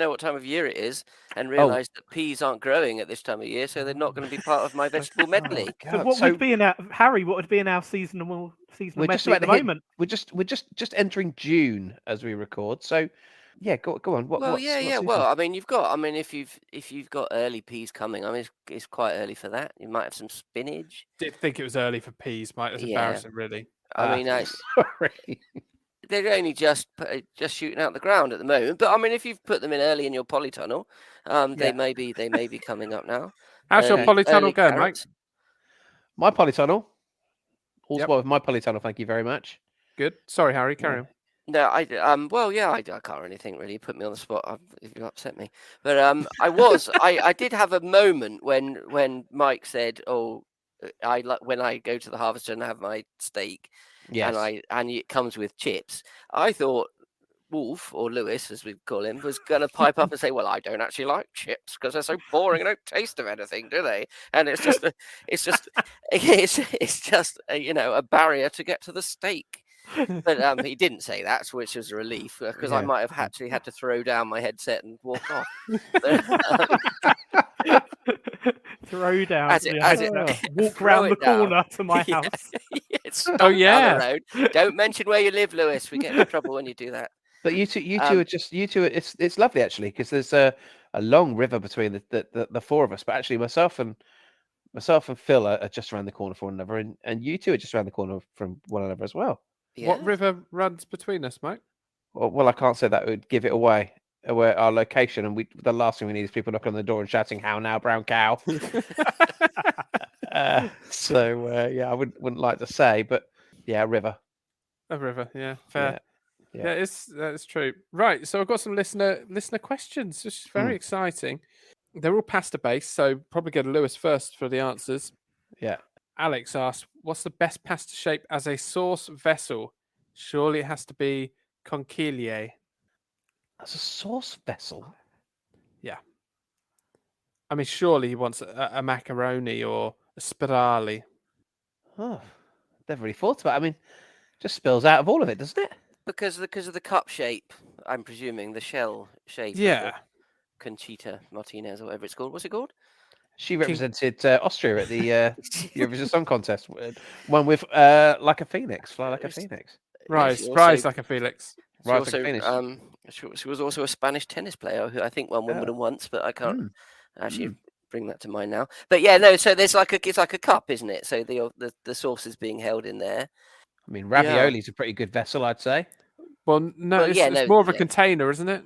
what time of year it is, and realise that peas aren't growing at this time of year, so they're not going to be part of my vegetable medley. So God, what would be in our Harry? What would be in our seasonal we're just medley at about the to hit- moment? we're just entering June as we record. So yeah, go on. Well, what's yeah. season? Well, I mean, if you've got early peas coming, I mean, it's quite early for that. You might have some spinach. Did think it was early for peas, Mike. That's Yeah. embarrassing, really. I mean, sorry. they're only just shooting out the ground at the moment. But I mean, if you've put them in early in your polytunnel, they Yeah. may be coming up now. How's your Early- polytunnel early going, Mike? carrots. My polytunnel. All's Yep. well with my polytunnel. Thank you very much. Good. Sorry, Harry. Carry Yeah. on. No, I can't really think. Really, you put me on the spot. If you upset me, but I did have a moment when Mike said, "Oh, when I go to the harvester and have my steak, Yes. and it comes with chips." I thought Wolf, or Lewis as we call him, was going to pipe up and say, "Well, I don't actually like chips because they're so boring and don't taste of anything, do they?" And it's just a barrier to get to the steak. But he didn't say that, which was a relief because I Yeah. might have actually had to throw down my headset and walk off. Throw down. As it- yeah, as it- walk throw round the it down. corner to my Yeah. house. Stomp Oh, down the yeah. road. Don't mention where you live, Lewis. We get in trouble when you do that. But you two Um, are just you two. It's lovely actually because there's a long river between the four of us. But actually, myself and Phil are just around the corner from one another, and you two are just around the corner from one another as well. What Yeah. river runs between us, Mike? Well, I can't say that; it would give it away. Our location, and the last thing we need is people knocking on the door and shouting, "How now, brown cow?" I wouldn't like to say, but yeah, river. A river, yeah, fair. Yeah. Yeah, that's true. Right, so I've got some listener questions, which is very exciting. They're all pasta based, so probably go to Lewis first for the answers. Yeah. Alex asks, "What's the best pasta shape as a sauce vessel? Surely it has to be conchiglie." As a sauce vessel. I mean, surely he wants a macaroni or a spirali. Oh, never really thought about it. I mean, just spills out of all of it, doesn't it? Because of the cup shape, I'm presuming the shell shape. of Yeah, the Conchita Martinez or whatever it's called. What's it called? She represented Austria at the Eurovision Song Contest. One with like a phoenix, fly like a phoenix. rise she like a Felix. She Rise also, like a phoenix. she was also a Spanish tennis player who I think won Wimbledon once, but I can't actually bring that to mind now. But yeah, no. So there's it's like a cup, isn't it? So the sauce is being held in there. I mean, ravioli's a pretty good vessel, I'd say. Well, no, Well, it's more of a container, isn't it?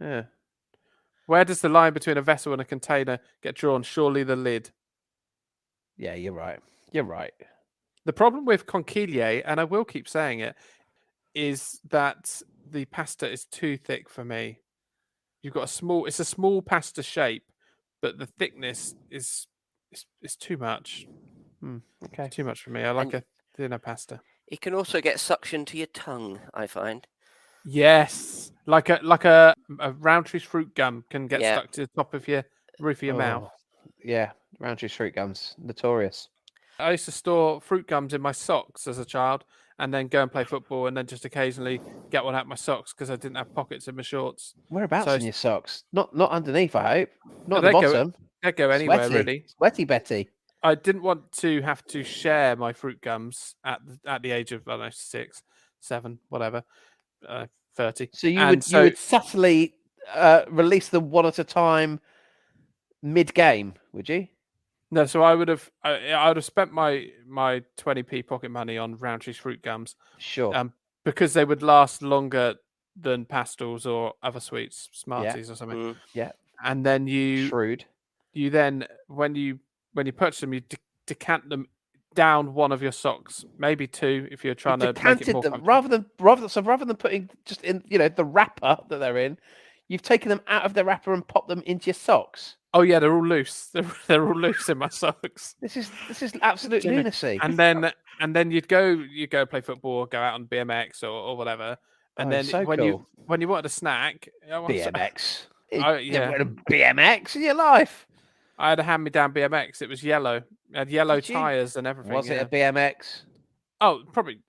Yeah. Where does the line between a vessel and a container get drawn? Surely the lid. Yeah, you're right. You're right. The problem with conchiglie, and I will keep saying it, is that the pasta is too thick for me. You've got it's a small pasta shape, but the thickness is too much. Okay. Too much for me. I like a thinner pasta. It can also get suction to your tongue, I find. Yes, like a Roundtree's fruit gum can get Yeah. stuck to the top of your roof of your mouth. Yeah, Roundtree's fruit gums, notorious. I used to store fruit gums in my socks as a child, and then go and play football, and then just occasionally get one out of my socks because I didn't have pockets in my shorts. Whereabouts So in your socks? Not underneath, I hope. Not they at the go- bottom. They'd go anywhere, Sweaty. really. Sweaty Betty. I didn't want to have to share my fruit gums at the age of, I don't know, 6, 7, whatever, 30. So you And would subtly release them one at a time mid-game, would you? No, so I would have spent my 20p pocket money on Roundtree's fruit gums, Sure. because they would last longer than pastels or other sweets, Smarties or something. Yeah. And then Shrewd. you then when you purchase them, you decant them down one of your socks, maybe two if you're trying to make it Decanted more them comfortable. rather than putting just in the wrapper that they're in, you've taken them out of the wrapper and popped them into your socks. Oh yeah, they're all loose. They're all loose in my socks. This is absolute lunacy. And then you'd go play football, or go out on BMX or whatever. And then so when cool. you wanted a snack, BMX. Oh, You yeah. never heard of BMX in your life. I had a hand-me-down BMX. It was yellow. It had yellow Did you? tires and everything. Was yeah. it a BMX? Oh, probably.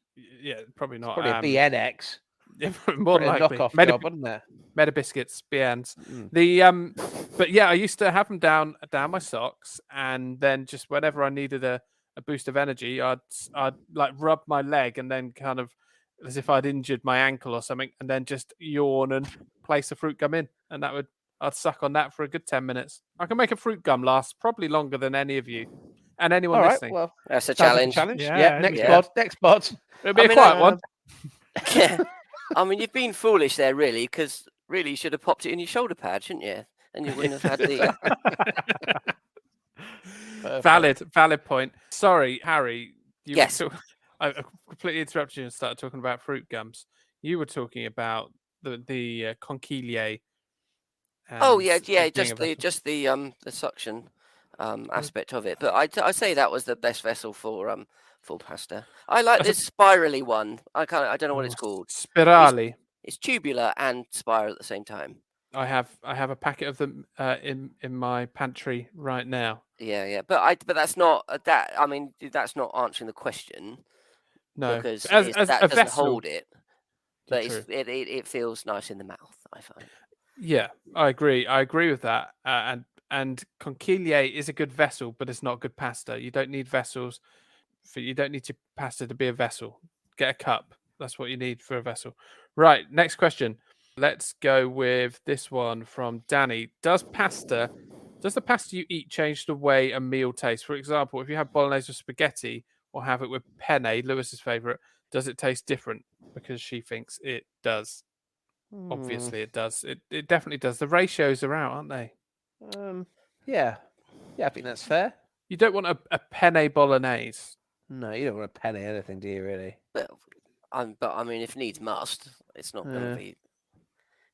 Yeah, probably not. Probably a BNX. Yeah, more Probably a likely. knockoff job, wasn't it? Meta biscuits, BNs. Mm. The but yeah, I used to have them down my socks, and then just whenever I needed a boost of energy, I'd like rub my leg and then kind of as if I'd injured my ankle or something, and then just yawn and place a fruit gum in, and I'd suck on that for a good 10 minutes. I can make a fruit gum last probably longer than any of you and anyone All right, listening. well, That's a sounds like challenge. Yeah, Next yeah. pod. It'll be I a mean, quiet one. Yeah. I mean, you've been foolish there, really, because really you should have popped it in your shoulder pad, shouldn't you? And you wouldn't have had the. Valid point. Sorry, Harry. Yes. I completely interrupted you and started talking about fruit gums. You were talking about the conchiglie. Oh yeah, and yeah. it being a Just vessel. the suction aspect of it. But I say that was the best vessel for full pasta. I like That's a- this spirally one. I don't know what it's called. Spirali. It's tubular and spiral at the same time. I have a packet of them in my pantry right now. Yeah. But that's not that. I mean, that's not answering the question No, because as that a doesn't vessel, hold it. But true. it feels nice in the mouth, I find. Yeah, I agree. I agree with that. And conchiglie is a good vessel, but it's not good pasta. You don't need vessels. You don't need your pasta to be a vessel. Get a cup. That's what you need for a vessel. Right. Next question. Let's go with this one from Danny. Does the pasta you eat change the way a meal tastes? For example, if you have bolognese with spaghetti or have it with penne, Lewis's favorite, does it taste different? Because she thinks it does. Obviously, it does. It definitely does. The ratios are out, aren't they? Yeah, I think that's fair. You don't want a penne bolognese. No, you don't want to penny anything, do you? Really? But I mean, if needs must, it's not going Yeah. to be.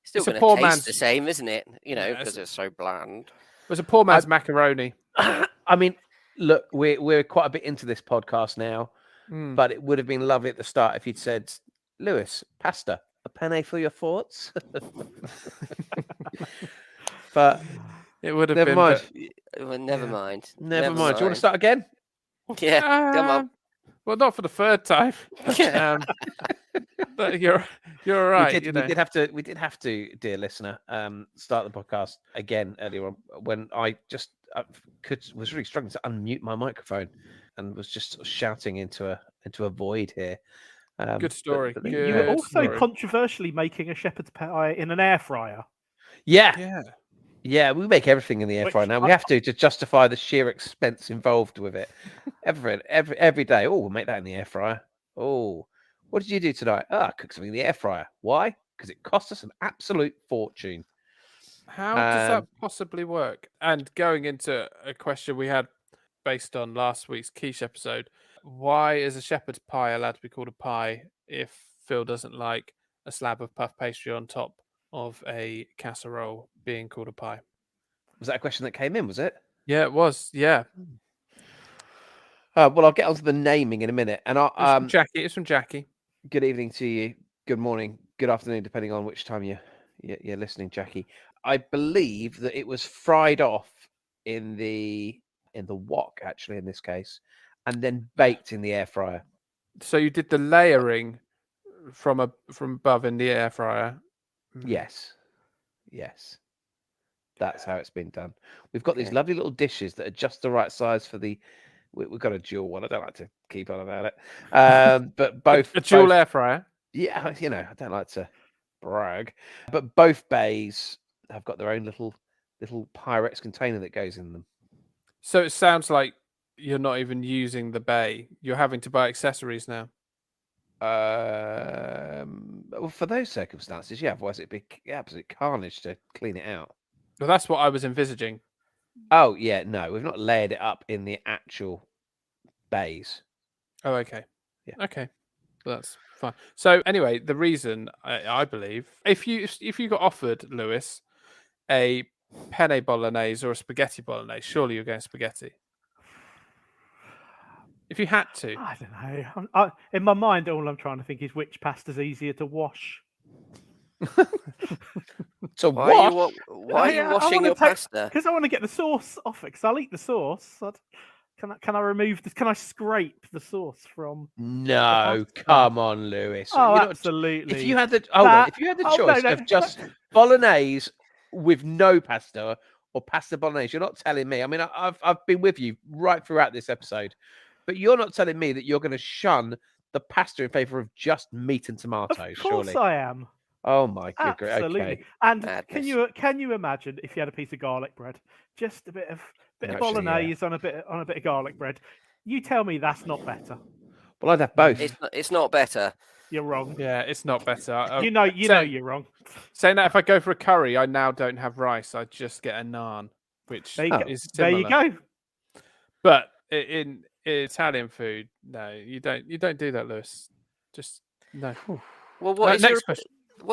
Still It's a going poor to taste man's- the same, isn't it? You know, Yeah, because it's so bland. It was a poor man's macaroni. I mean, look, we're quite a bit into this podcast now, Mm. but it would have been lovely at the start if you'd said, "Lewis, pasta, a penne for your thoughts." But It would have never been. mind. Well, never Yeah. mind. Never mind. Do you want to start again? Yeah, but, come on. Well, not for the third time. Yeah. But you're all right. we did have to, dear listener, start the podcast again earlier on when I just was really struggling to unmute my microphone and was just sort of shouting into a void here. Good story. but Good You were also story. controversially making a shepherd's pie in an air fryer. Yeah, Yeah. we make everything in the air Which fryer now. We have to justify the sheer expense involved with it. Every day. Oh, we'll make that in the air fryer. Oh, what did you do tonight? I cooked something in the air fryer. Why? Because it cost us an absolute fortune. How does that possibly work? And going into a question we had based on last week's quiche episode, why is a shepherd's pie allowed to be called a pie if Phil doesn't like a slab of puff pastry on top of a casserole being called a pie? Was that a question that came in? Was it? Yeah, it was. Yeah. Well, I'll get onto the naming in a minute. And It's from Jackie. good evening to you. Good morning. Good afternoon, depending on which time you're listening, Jackie. I believe that it was fried off in the wok, actually, in this case, and then baked in the air fryer. So you did the layering from above in the air fryer. Yes. That's how it's been done. We've got these Okay. lovely little dishes that are just the right size for the. We've got a dual one. I don't like to keep on about it, but both A dual both- air fryer. Yeah, I don't like to brag, but both bays have got their own little Pyrex container that goes in them. So it sounds like you're not even using the bay. You're having to buy accessories now. Well, for those circumstances, yeah. Otherwise, it'd be absolute carnage to clean it out. Well, that's what I was envisaging. Oh yeah, no, we've not layered it up in the actual bays. Oh, okay. Yeah. Okay. That's fine. So anyway, the reason I believe if you got offered, Lewis, a penne bolognese or a spaghetti bolognese, surely you're going spaghetti. If you had to. I don't know. In my mind, all I'm trying to think is which pasta's easier to wash. So Why are you washing your pasta? Because I want to get the sauce off it. Because I'll eat the sauce. Can I remove this? Can I scrape the sauce from? No, pasta? come on, Lewis. Oh, You're not- absolutely. If you had the no, choice no, of just bolognese with no pasta or pasta bolognese, you're not telling me. I mean, I've been with you right throughout this episode, but you're not telling me that you're going to shun the pasta in favor of just meat and tomatoes. Of course Surely. I am. Oh my good grief. Absolutely. Okay. And Madness. can you imagine if you had a piece of garlic bread, just a bit of Actually, bolognese on a bit of garlic bread? You tell me that's not better. Well, I'd have both. It's not better. You're wrong. Yeah, it's not better. You know you're wrong. Saying that if I go for a curry, I now don't have rice. I just get a naan, which There you go. is There similar. you go. But in Italian food, no, you don't do that, Lewis. Just no. Well, what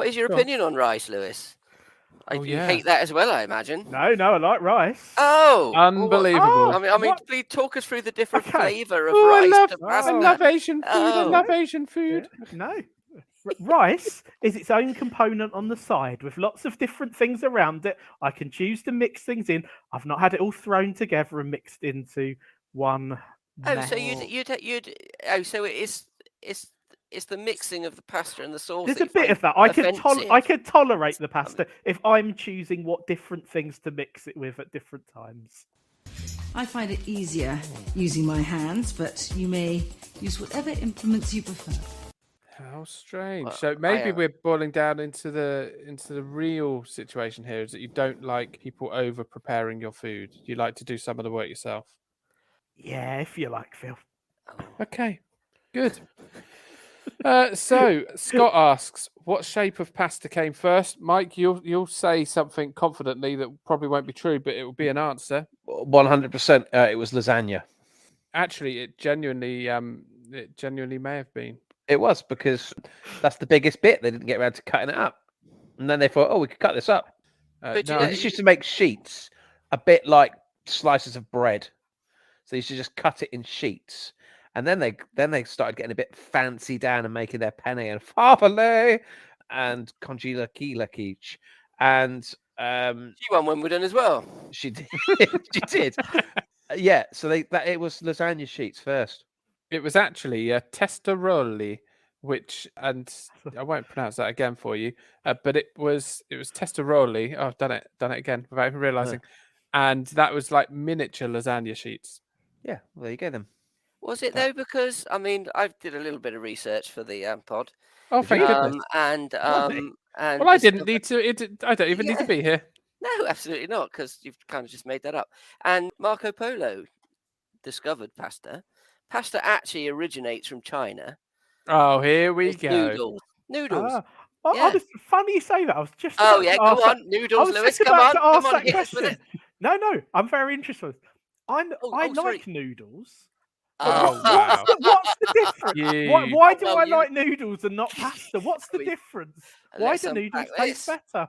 is your Go on. opinion on rice, Lewis? Oh, You yeah. hate that as well, I imagine. No, I like rice. Oh, well, Unbelievable. Oh, I mean, what? please talk us through the different Okay. flavour of Oh, rice to I pasta. love Asian food. I Oh. love Asian food. No. Rice is its own component on the side with lots of different things around it. I can choose to mix things in. I've not had it all thrown together and mixed into one. Oh, so mess. you'd oh, so it's the mixing of the pasta and the sauce. There's that a you bit find of that. I offensive. could tolerate the pasta if I'm choosing what different things to mix it with at different times. I find it easier using my hands, but you may use whatever implements you prefer. How strange. Well, So maybe I, we're boiling down into the real situation here is that you don't like people over preparing your food. You like to do some of the work yourself. Yeah, if you like, Phil. Okay, good. So Scott asks, what shape of pasta came first? Mike, you'll say something confidently that probably won't be true, but it will be an answer. 100%. It was lasagna. Actually, it genuinely may have been. It was, because that's the biggest bit. They didn't get around to cutting it up, and then they thought, "Oh, we could cut this up." But No, you They just used to make sheets, a bit like slices of bread. So they used to just cut it in sheets, and then they started getting a bit fancy down and making their penne and farfalle and congela quiche, and She won Wimbledon as well. she did. She did. Yeah. So it was lasagna sheets first. it was actually testaroli, which, and I won't pronounce that again for you, but it was testaroli. Oh, I've done it again without even realizing, and that was like miniature lasagna sheets. Yeah. Well, there you go then. Was it though? Because I mean, I did a little bit of research for the pod, Oh, thank goodness. and Well, I didn't need to. I don't even need to Yeah. be here. No, absolutely not, because you've kind of just made that up. And Marco Polo discovered pasta. Pasta actually originates from China. Oh, here we It's go. Noodles. I Yeah. was funny you say that. I was just Oh about yeah, to go ask that- on, I noodles, was Lewis. just Come about on, to ask come on, that hit us with question. it. No, I'm very interested. I sorry. like noodles. Oh, What's wow. what's the difference? You- Why do well, I you- like noodles and not pasta? What's the We- difference? Why Let's do noodles unpack taste this. better?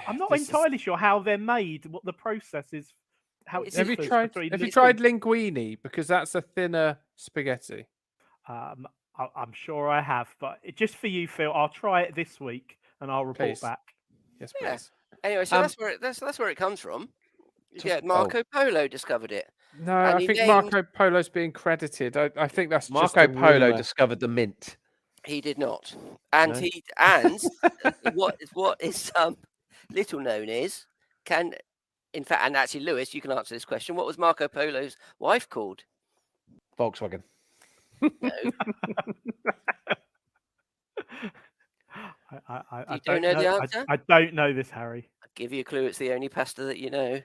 I'm not This is- entirely sure how they're made, what the process is, how it It's- Have you differs tried? between Have the you two. tried linguine? Because that's a thinner spaghetti. I'm sure I have, but just for you, Phil, I'll try it this week and I'll report Please. back. Yes, Yeah. please. Anyway, so Um, that's where it comes from. Just- Yeah, Marco Polo discovered it. No, And I he think named- Marco Polo's being credited. I think that's just Marco a Polo rumour. discovered the mint. He did not, and No. what is little known is in fact, and actually, Lewis, you can answer this question. What was Marco Polo's wife called? Volkswagen. No, I You don't know the I- answer? I don't know this, Harry. I'll give you a clue. It's the only pasta that you know.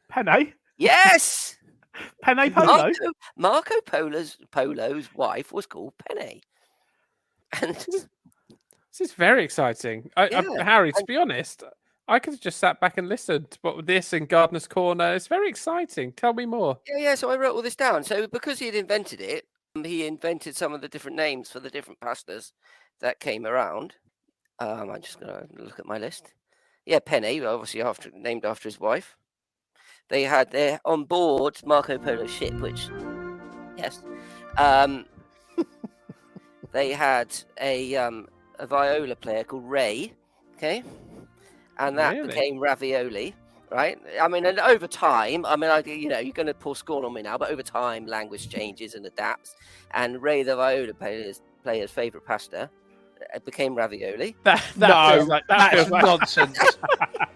Penne? Yes, Penne Polo? Marco Polo's wife was called Penne, and This is very exciting. Yeah, Harry, to be honest, I could have just sat back and listened. But with this and Gardener's Corner, it's very exciting. Tell me more. yeah. So I wrote all this down. So because he had invented it, he invented some of the different names for the different pastas that came around. I'm just gonna look at my list. Yeah, Penne, obviously named after his wife. They had their on board Marco Polo ship, which yes, they had a viola player called Ray, okay, and that Really? became ravioli. Right. I mean, and over time, you're going to pour scorn on me now, but over time, language changes and adapts. And Ray the viola player's favorite pasta became ravioli. That feels like That's nonsense.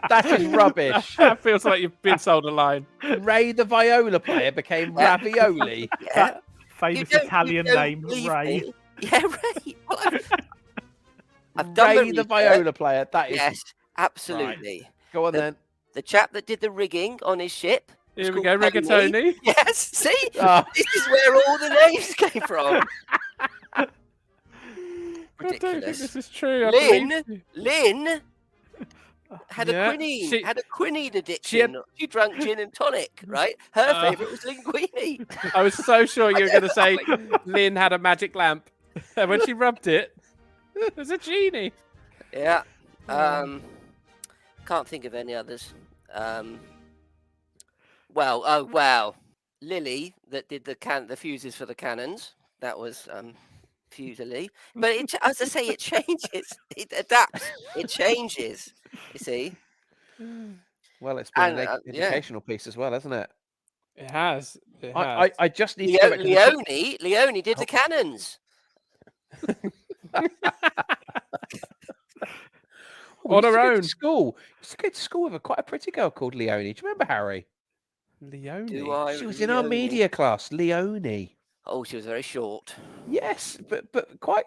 That is rubbish. that feels like you've been sold a line. Ray the viola player became ravioli. Yeah. Famous You don't Italian name, believe Ray. me? Yeah, Ray. Well, I've done Ray the research. viola player. That is. Yes, absolutely. Go on The- then. The chap that did the rigging on his ship. was Here we called go, Tony. rigatoni. Yes, see? Oh. This is where all the names came from. I don't think Ridiculous. this is true. I Lynn? believe you. Lynn had Yeah, a quinine, had a quinine addiction. had- She drank gin and tonic, right? Her Oh. favourite was linguine. I was so sure you were going to say don't Lynn had a magic lamp. And when she rubbed it, there's a genie. Yeah. Can't think of any others. Well, Lily that did the fuses for the cannons. That was Fusily. But as I say, it changes. It adapts. It changes. You see. Well, it's been And, an yeah. educational piece as well, hasn't it? It has. It has. I just need to go back to the Leone did the cannons. On her We used to go to own. School. Used to go to school with quite a pretty girl called Leonie. Do you remember Harry? Leone. Do I? She was in our Leone? media class. Leonie. Oh, she was very short. Yes, but quite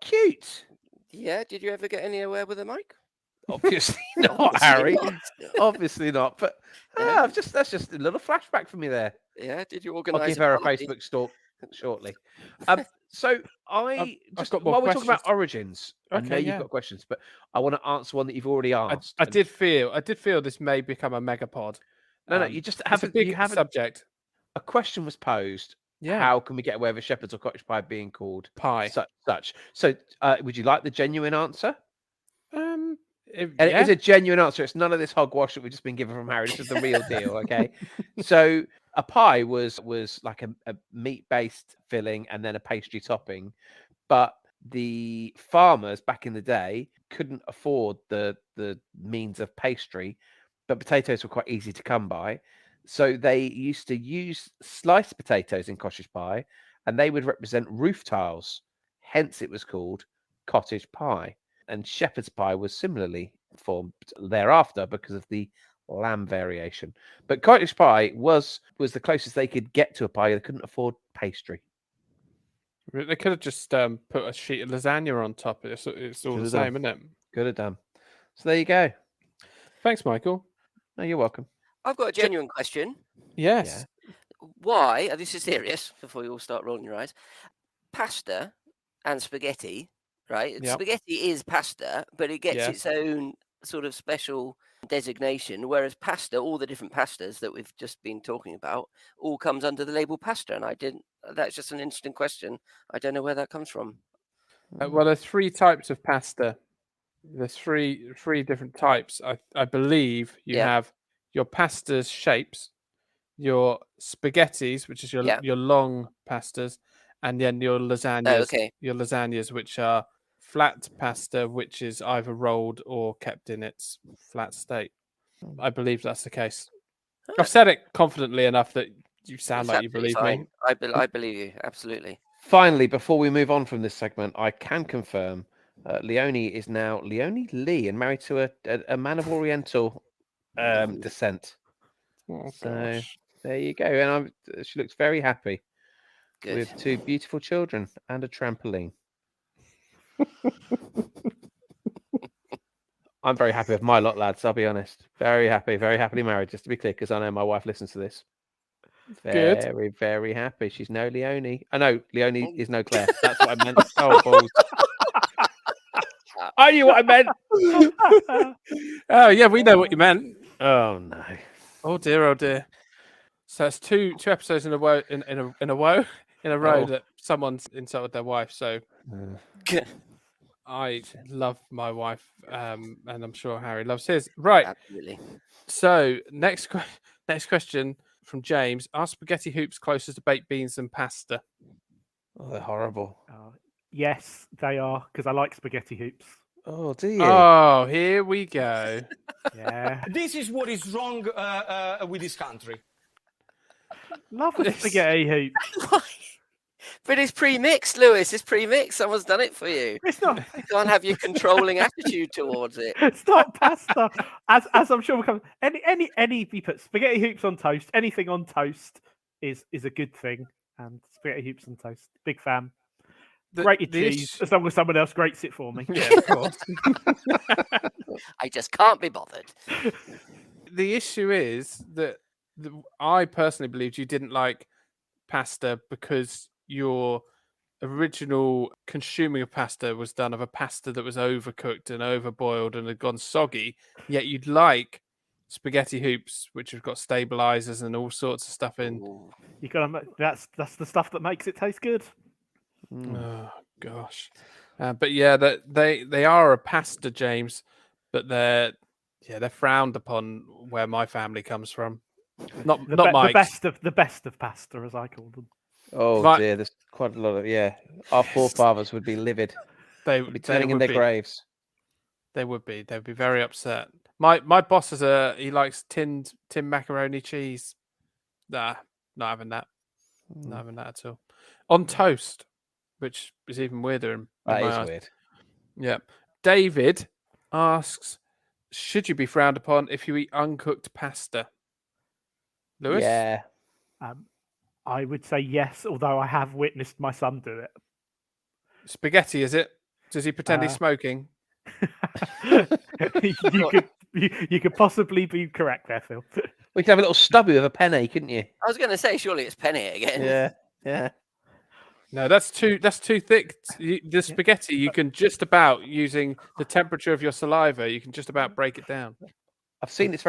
cute. Yeah. Did you ever get anywhere with a mic? Obviously not, Obviously Harry. not. Obviously not. But Yeah. that's just a little flashback for me there. Yeah. Did you I'll organise? give her a party? Facebook stalk. shortly. So I've just got more while we're talking about questions. origins, I know Okay, you've yeah. got questions, but I want to answer one that you've already asked. I and- did feel this may become a megapod. No, you just It's a haven't. big You haven't. subject. A question was posed. Yeah. How can we get away with shepherds or cottage pie being called Pie. such? So, would you like the genuine answer? And And it is a genuine answer. It's none of this hogwash that we've just been given from Harry. This is the real deal, okay? So a pie was like a meat-based filling and then a pastry topping. But the farmers back in the day couldn't afford the means of pastry, but potatoes were quite easy to come by. So they used to use sliced potatoes in cottage pie, and they would represent roof tiles. Hence, it was called cottage pie. And shepherd's pie was similarly formed thereafter because of the lamb variation. But cottage pie was the closest they could get to a pie. They couldn't afford pastry. They could have just put a sheet of lasagna on top. It's all Could the have same, done. isn't it? Could have done. So there you go. Thanks, Michael. No, you're welcome. I've got a genuine question. Yes. Why, and this is serious before you all start rolling your eyes, pasta and spaghetti, right? Yep. Spaghetti is pasta, but it gets Yes. its own sort of special designation, whereas pasta, all the different pastas that we've just been talking about, all comes under the label pasta. And that's just an interesting question. I don't know where that comes from. Well, there's 3 types of pasta. There's three different types. I believe you Yeah. have your pasta's shapes, your spaghettis, which is Yeah. your long pastas, and then your lasagnas. okay. Your lasagnas, which are flat pasta, which is either rolled or kept in its flat state. I believe that's the case. I've said it confidently enough that you sound It's like you absolutely believe me. fine. I believe you, absolutely. Finally, before we move on from this segment, I can confirm Leonie is now Leonie Lee and married to a man of Oriental descent. Oh, So gosh. there you go. And she looks very happy Good. with 2 beautiful children and a trampoline. I'm very happy with my lot, lads. I'll be honest. Very happy, very happily married, just to be clear, because I know my wife listens to this. Good. Very, very happy. She's no Leonie. I know Leonie is no Claire. That's what I meant. Oh, balls. I knew what I meant. Oh yeah, we know what you meant. Oh no. Oh dear, oh dear. So it's two episodes in a row in a row Oh. that someone's insulted their wife. So Uh, I love my wife, and I'm sure Harry loves his. Right. Absolutely. So next question from James: are spaghetti hoops closer to baked beans than pasta? oh, they're horrible. Yes, they are, because I like spaghetti hoops. Oh, do you? Oh, here we go. Yeah. This is what is wrong with this country. Love a spaghetti hoop. But it's pre-mixed, Lewis. It's pre-mixed. Someone's done it for you. It's not. You can't have your controlling attitude towards it. It's not pasta. As I'm sure will come. Any you put spaghetti hoops on toast. Anything on toast is a good thing. And spaghetti hoops on toast. Big fan. Grated cheese, as long as someone else grates it for me. Yeah, of course. I just can't be bothered. The issue is that I personally believed you didn't like pasta because your original consuming of pasta was done of a pasta that was overcooked and overboiled and had gone soggy. Yet you'd like spaghetti hoops, which have got stabilizers and all sorts of stuff in. Ooh. You gotta. That's the stuff that makes it taste good. Oh gosh, but yeah, that they are a pasta, James, but they're frowned upon where my family comes from. Not Mike's. The best of pasta, as I call them. Oh Right. dear, there's quite a lot of Our forefathers would be livid. They Would be turning in would their be. graves. They would be. They'd be very upset. My boss he likes tinned macaroni cheese. Nah, not having that. Not having that at all. On toast, which is even weirder. In That my is eyes. weird. Yeah. David asks, should you be frowned upon if you eat uncooked pasta? Lewis? Yeah. I would say yes, although I have witnessed my son do it. Spaghetti, is it? Does he pretend he's smoking? you could possibly be correct there, Phil. We could have a little stubby with a penny, couldn't you? I was going to say, surely it's penny again. Yeah. No, that's too thick. The spaghetti, you can just about, using the temperature of your saliva, you can just about break it down. I've seen it's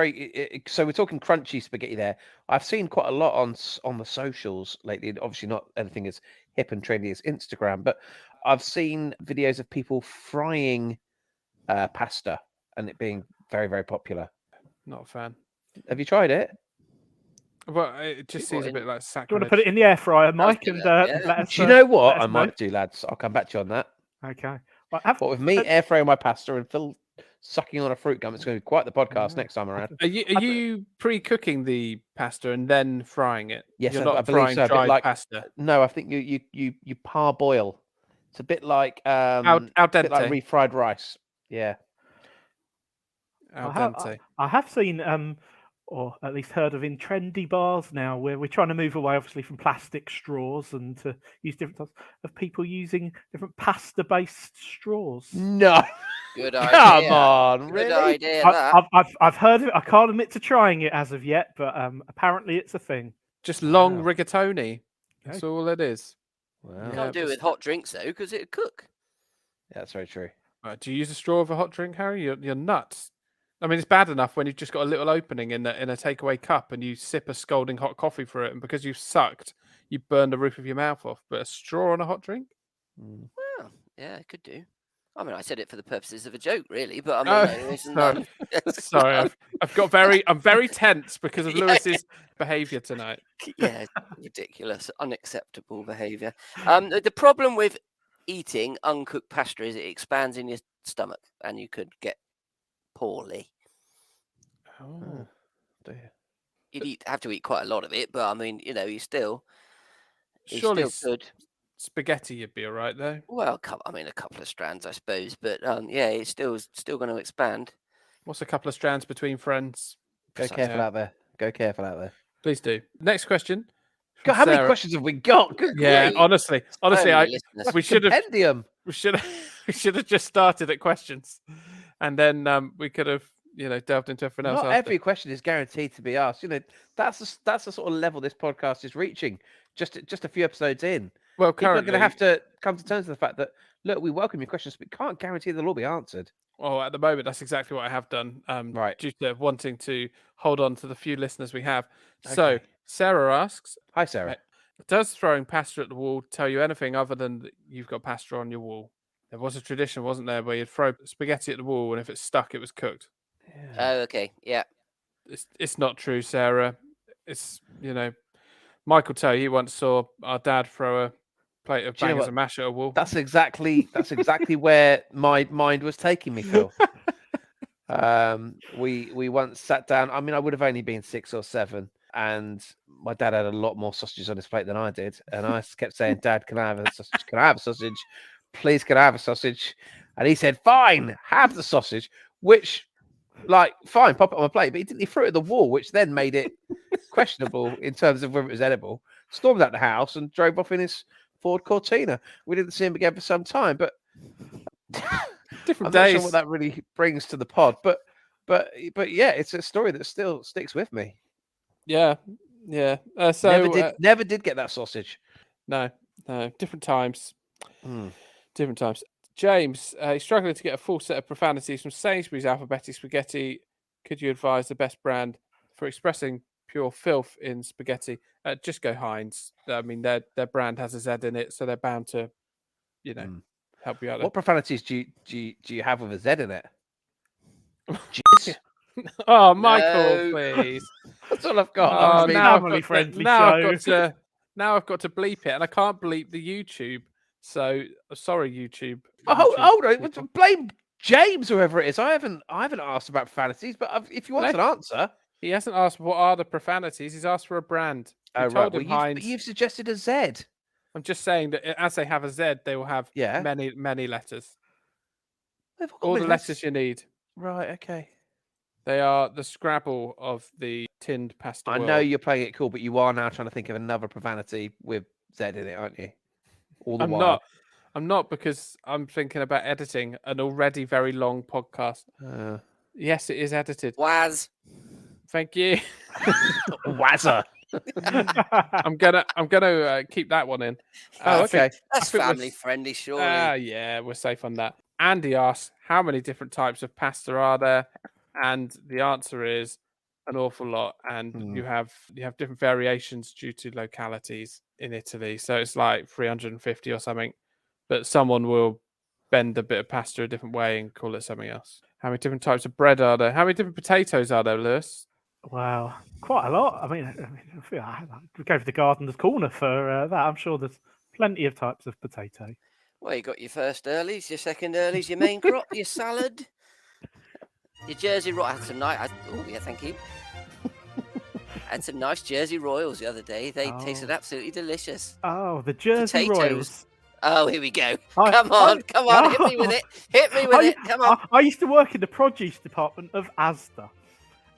so we're talking crunchy spaghetti there. I've seen quite a lot on the socials lately. And obviously, not anything as hip and trendy as Instagram, but I've seen videos of people frying pasta and it being very, very popular. Not a fan. Have you tried it? Well, it just People seems a in- bit like Do you want sacrilege. to put it in the air fryer, Mike, do and that, yeah. let us? Do you know what let us I know? might do, lads? I'll come back to you on that. Okay. Well, have, But with me air frying my pasta and Phil sucking on a fruit gum, it's going to be quite the podcast next time around. Are you pre-cooking the pasta and then frying it? Yes, You're I not believe frying so. A bit dried like pasta. No, I think you parboil. It's a bit like Al bit like dente. refried rice. Yeah. Al I have, dente. I have seen, or at least heard of in trendy bars now, where we're trying to move away, obviously, from plastic straws and to use different types of people using different pasta-based straws. No. Good Come idea. on, Good really? idea. That. I've heard of it. I can't admit to trying it as of yet, but apparently it's a thing. Just long Wow. rigatoni. That's Okay. all it is. Wow. Yeah, Can't do it but with hot drinks though, because it'd cook. That's very true. Right, do you use a straw of a hot drink, Harry? You're nuts. I mean, it's bad enough when you've just got a little opening in a takeaway cup and you sip a scalding hot coffee for it, and because you've sucked, you burn the roof of your mouth off. But a straw on a hot drink? Mm. Well, yeah, it could do. I mean, I said it for the purposes of a joke, really, but I Oh, mean, there isn't sorry. none. Sorry, I'm very tense because of Yeah. Lewis's behaviour tonight. Yeah, ridiculous, unacceptable behaviour. The problem with eating uncooked pasta is it expands in your stomach, and you could get poorly. Oh. Dear. You'd have to eat quite a lot of it, but I mean, you still, Surely still good. spaghetti, you'd be all right though. Well, I mean, a couple of strands, I suppose, but yeah, it's still going to expand. What's a couple of strands between friends? Go Such careful Yeah. out there. Go careful out there. Please do. Next question. from God, how many Sarah. questions have we got? Good Yeah, grief. honestly, So many I listeners. we should have Compendium. we should have just started at questions, and then we could have delved into everything else. Not after. every question is guaranteed to be asked. That's the sort of level this podcast is reaching. Just a few episodes in, Well, people are currently, going to have to come to terms with the fact that look, we welcome your questions, but we can't guarantee they'll all be answered. well, at the moment, that's exactly what I have done. Right. Due to wanting to hold on to the few listeners we have. So Okay. Sarah asks, Hi, Sarah. does throwing pasta at the wall tell you anything other than that you've got pasta on your wall? There was a tradition, wasn't there, where you'd throw spaghetti at the wall, and if it stuck, it was cooked. Oh, okay, yeah. It's not true, Sarah. It's Mike will tell you he once saw our dad throw a plate of Do you know bangers what? and mash at a wall. That's exactly where my mind was taking me, Phil. We once sat down. I mean, I would have only been 6 or 7, and my dad had a lot more sausages on his plate than I did. And I kept saying, "Dad, can I have a sausage? Can I have a sausage? Please, can I have a sausage?" And he said, "Fine, have the sausage." Which, fine, pop it on my plate. But he threw it at the wall, which then made it questionable in terms of whether it was edible. Stormed out the house and drove off in his Ford Cortina. We didn't see him again for some time, but Different I'm not days. sure what that really brings to the pod. But yeah, it's a story that still sticks with me. Yeah. Never did get that sausage. No, different times. Mm. Different times. James, he's struggling to get a full set of profanities from Sainsbury's Alphabetti Spaghetti. Could you advise the best brand for expressing pure filth in spaghetti? Just go Heinz. I mean, their brand has a Z in it, so they're bound to, help you out there. What profanities do you have with a Z in it? Oh, Michael, No. please. That's all I've got. Oh, I mean, now family-friendly I've got to bleep it, and I can't bleep the YouTube. So sorry, YouTube. hold on. people. Blame James, whoever it is. I haven't asked about profanities, but if you want No. an answer, He hasn't asked what are the profanities. He's asked for a brand. We told him Heinz. you've suggested a Z. I'm just saying that as they have a Z, they will have Yeah. many letters. They've got All the many letters you need. Right. Okay. They are the Scrabble of the tinned pasta I world. know you're playing it cool, but you are now trying to think of another profanity with Z in it, aren't you? All the while. I'm not because I'm thinking about editing an already very long podcast. Yes, it is edited. Waz. Thank you. Wazza. I'm gonna keep that one in. Oh, I think- okay. That's think we're family s- friendly, surely. Yeah, we're safe on that. Andy asks, how many different types of pasta are there? And the answer is an awful lot. And you have different variations due to localities in Italy. So it's like 350 or something. But someone will bend a bit of pasta a different way and call it something else. How many different types of bread are there? How many different potatoes are there, Lewis? Wow, quite a lot. I mean, I feel I could go for the gardener's corner for that. I'm sure there's plenty of types of potato. Well, you got your first earlies, your second earlies, your main crop, your salad, your Jersey Royal. I had some nice. Oh yeah, thank you. I had some nice Jersey Royals the other day. They tasted Oh. absolutely delicious. Oh, the Jersey Potatoes. Royals. Oh, here we go. I- Come on, hit me with it. Hit me with it. Come on. I used to work in the produce department of Asda.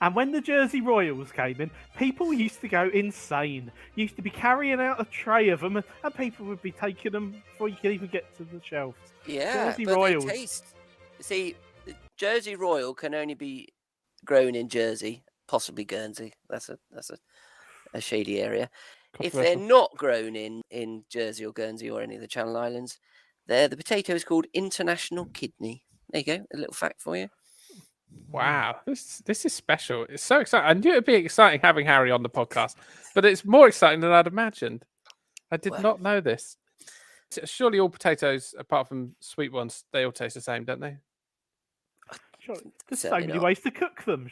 And when the Jersey Royals came in, people used to go insane. Used to be carrying out a tray of them, and people would be taking them before you could even get to the shelves. Yeah, Jersey but Royals. they taste. See, the Jersey Royal can only be grown in Jersey, possibly Guernsey. That's a shady area. If they're Controversial. not grown in Jersey or Guernsey or any of the Channel Islands, the potato is called international kidney. There you go, a little fact for you. Wow, this is special. It's so exciting. I knew it'd be exciting having Harry on the podcast, but it's more exciting than I'd imagined. I did Well- not know this. Surely all potatoes, apart from sweet ones, they all taste the same, don't they? Sure, there's so Certainly many not. ways to cook them.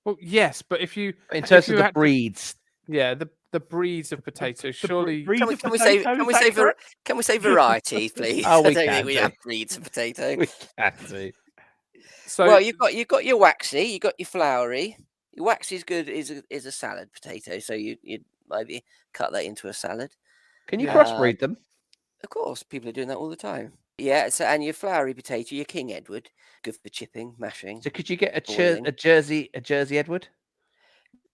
Well, yes, but if you In terms you of the had to- breeds, yeah, the breeds of potatoes, The surely breeds of Can we say potatoes, can we is that say correct? can we say varieties, please? Oh, we I don't can think we do. have breeds of potato. we can do. so Well, you've got your waxy, you've got your floury. Your waxy is good is a salad potato, so you maybe cut that into a salad. Can you Yeah. crossbreed them? Of course, people are doing that all the time. Yeah, so and your floury potato, your King Edward, good for chipping, mashing. So could you get Boiling. a Jersey Edward?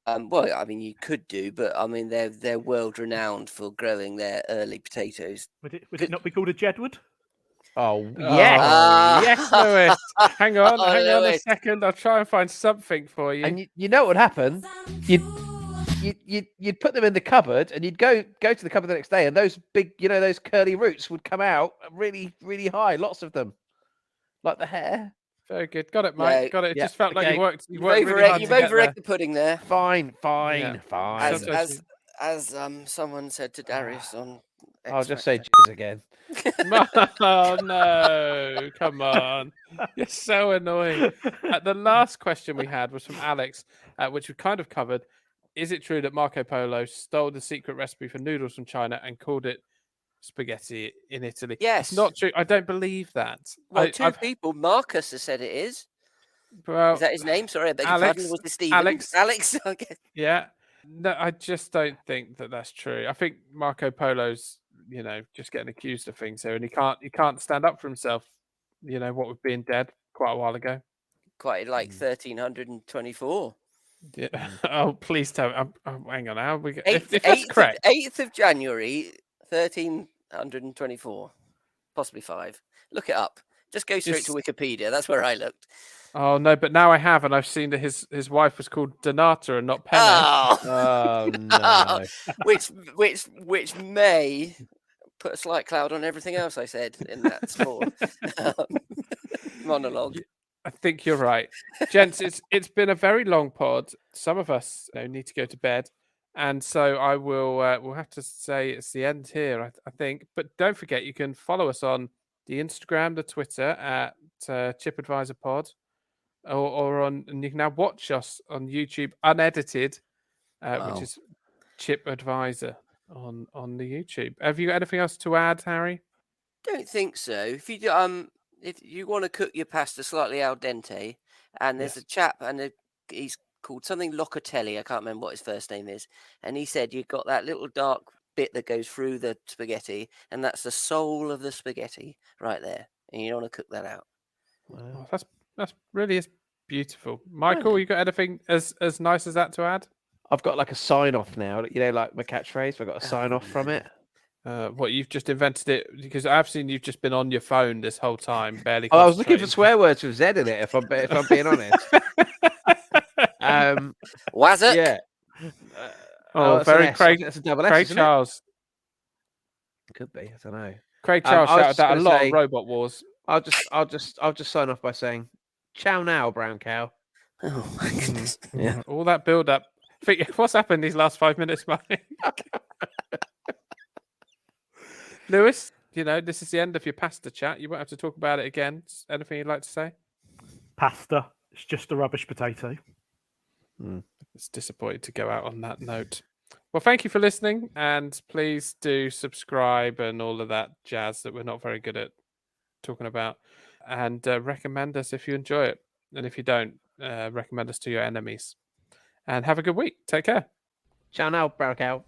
Well, I mean, you could do, but I mean, they're world renowned for growing their early potatoes. Would it not be called a Jedward? Oh Oh, yes, Ah. yes, Lewis. Hang on, Oh, hang on a Lewis. second. I'll try and find something for you. and you know what would happen? You'd put them in the cupboard, and you'd go to the cupboard the next day, and those big, those curly roots would come out really, really high, lots of them, like the hair. Very good. Got it, Mike. Yeah, Got it. It yeah, just felt like okay. you worked You've really hard overegged, to you've get there. overegged the pudding there. Fine. As Sometimes someone said to Darius on. I'll X just say Factor. jizz again. Oh no! Come on, you're so annoying. The last question we had was from Alex, which we kind of covered. Is it true that Marco Polo stole the secret recipe for noodles from China and called it spaghetti in Italy? Yes. It's not true. I don't believe that. Well, 2 people. Marcus has said it is. Well, Is that his name? Sorry, I beg your Alex- pardon. Was it Stephen? Alex- Alex. Okay. yeah. No, I just don't think that that's true. I think Marco Polo's, just getting accused of things here, and he can't stand up for himself. What with being dead quite a while ago. Quite like 1324. Yeah. Oh, please tell me. Hang on. How we get, if that's correct? 8th of January, 1324. Possibly 5. Look it up. Just go straight to Wikipedia. That's where I looked. Oh no, but now I have, and I've seen that his wife was called Donata and not Penne. Oh, Oh no! which may put a slight cloud on everything else I said in that small monologue. I think you're right, gents. It's been a very long pod. Some of us need to go to bed, and so I will. We'll have to say it's the end here. I think, but don't forget you can follow us on the Instagram, the Twitter at Chip Advisor Pod, or and you can now watch us on YouTube unedited, Wow. which is Chip Advisor on the YouTube. Have you got anything else to add, Harry? Don't think so. If you want to cook your pasta slightly al dente, and there's a chap, and he's called something Locatelli. I can't remember what his first name is, and he said you've got that little dark bit that goes through the spaghetti, and that's the soul of the spaghetti right there, and you want to cook that out. Oh, that's really is beautiful. Michael, you got anything as nice as that to add? I've got like a sign off now. Like my catchphrase. I've got a sign off from it. What, you've just invented it? Because I've seen you've just been on your phone this whole time, barely. Oh, I was looking for concentrating. swear words with Z in it. If I'm being honest. Was it? Yeah. Oh, that's an very S. I Craig, think that's a double S, Craig isn't Charles. it? Could be. I don't know. Craig I Charles was shouted just out a gonna lot say- of Robot Wars. I'll just sign off by saying, "Ciao now, brown cow." Oh my goodness. Yeah. All that build up. What's happened these last 5 minutes, Mike? Lewis, this is the end of your pasta chat. You won't have to talk about it again. Anything you'd like to say? Pasta. It's just a rubbish potato. It's disappointing to go out on that note. Well, thank you for listening, and please do subscribe and all of that jazz that we're not very good at talking about, and recommend us if you enjoy it, and if you don't, recommend us to your enemies. And have a good week. Take care. Ciao now, brown cow.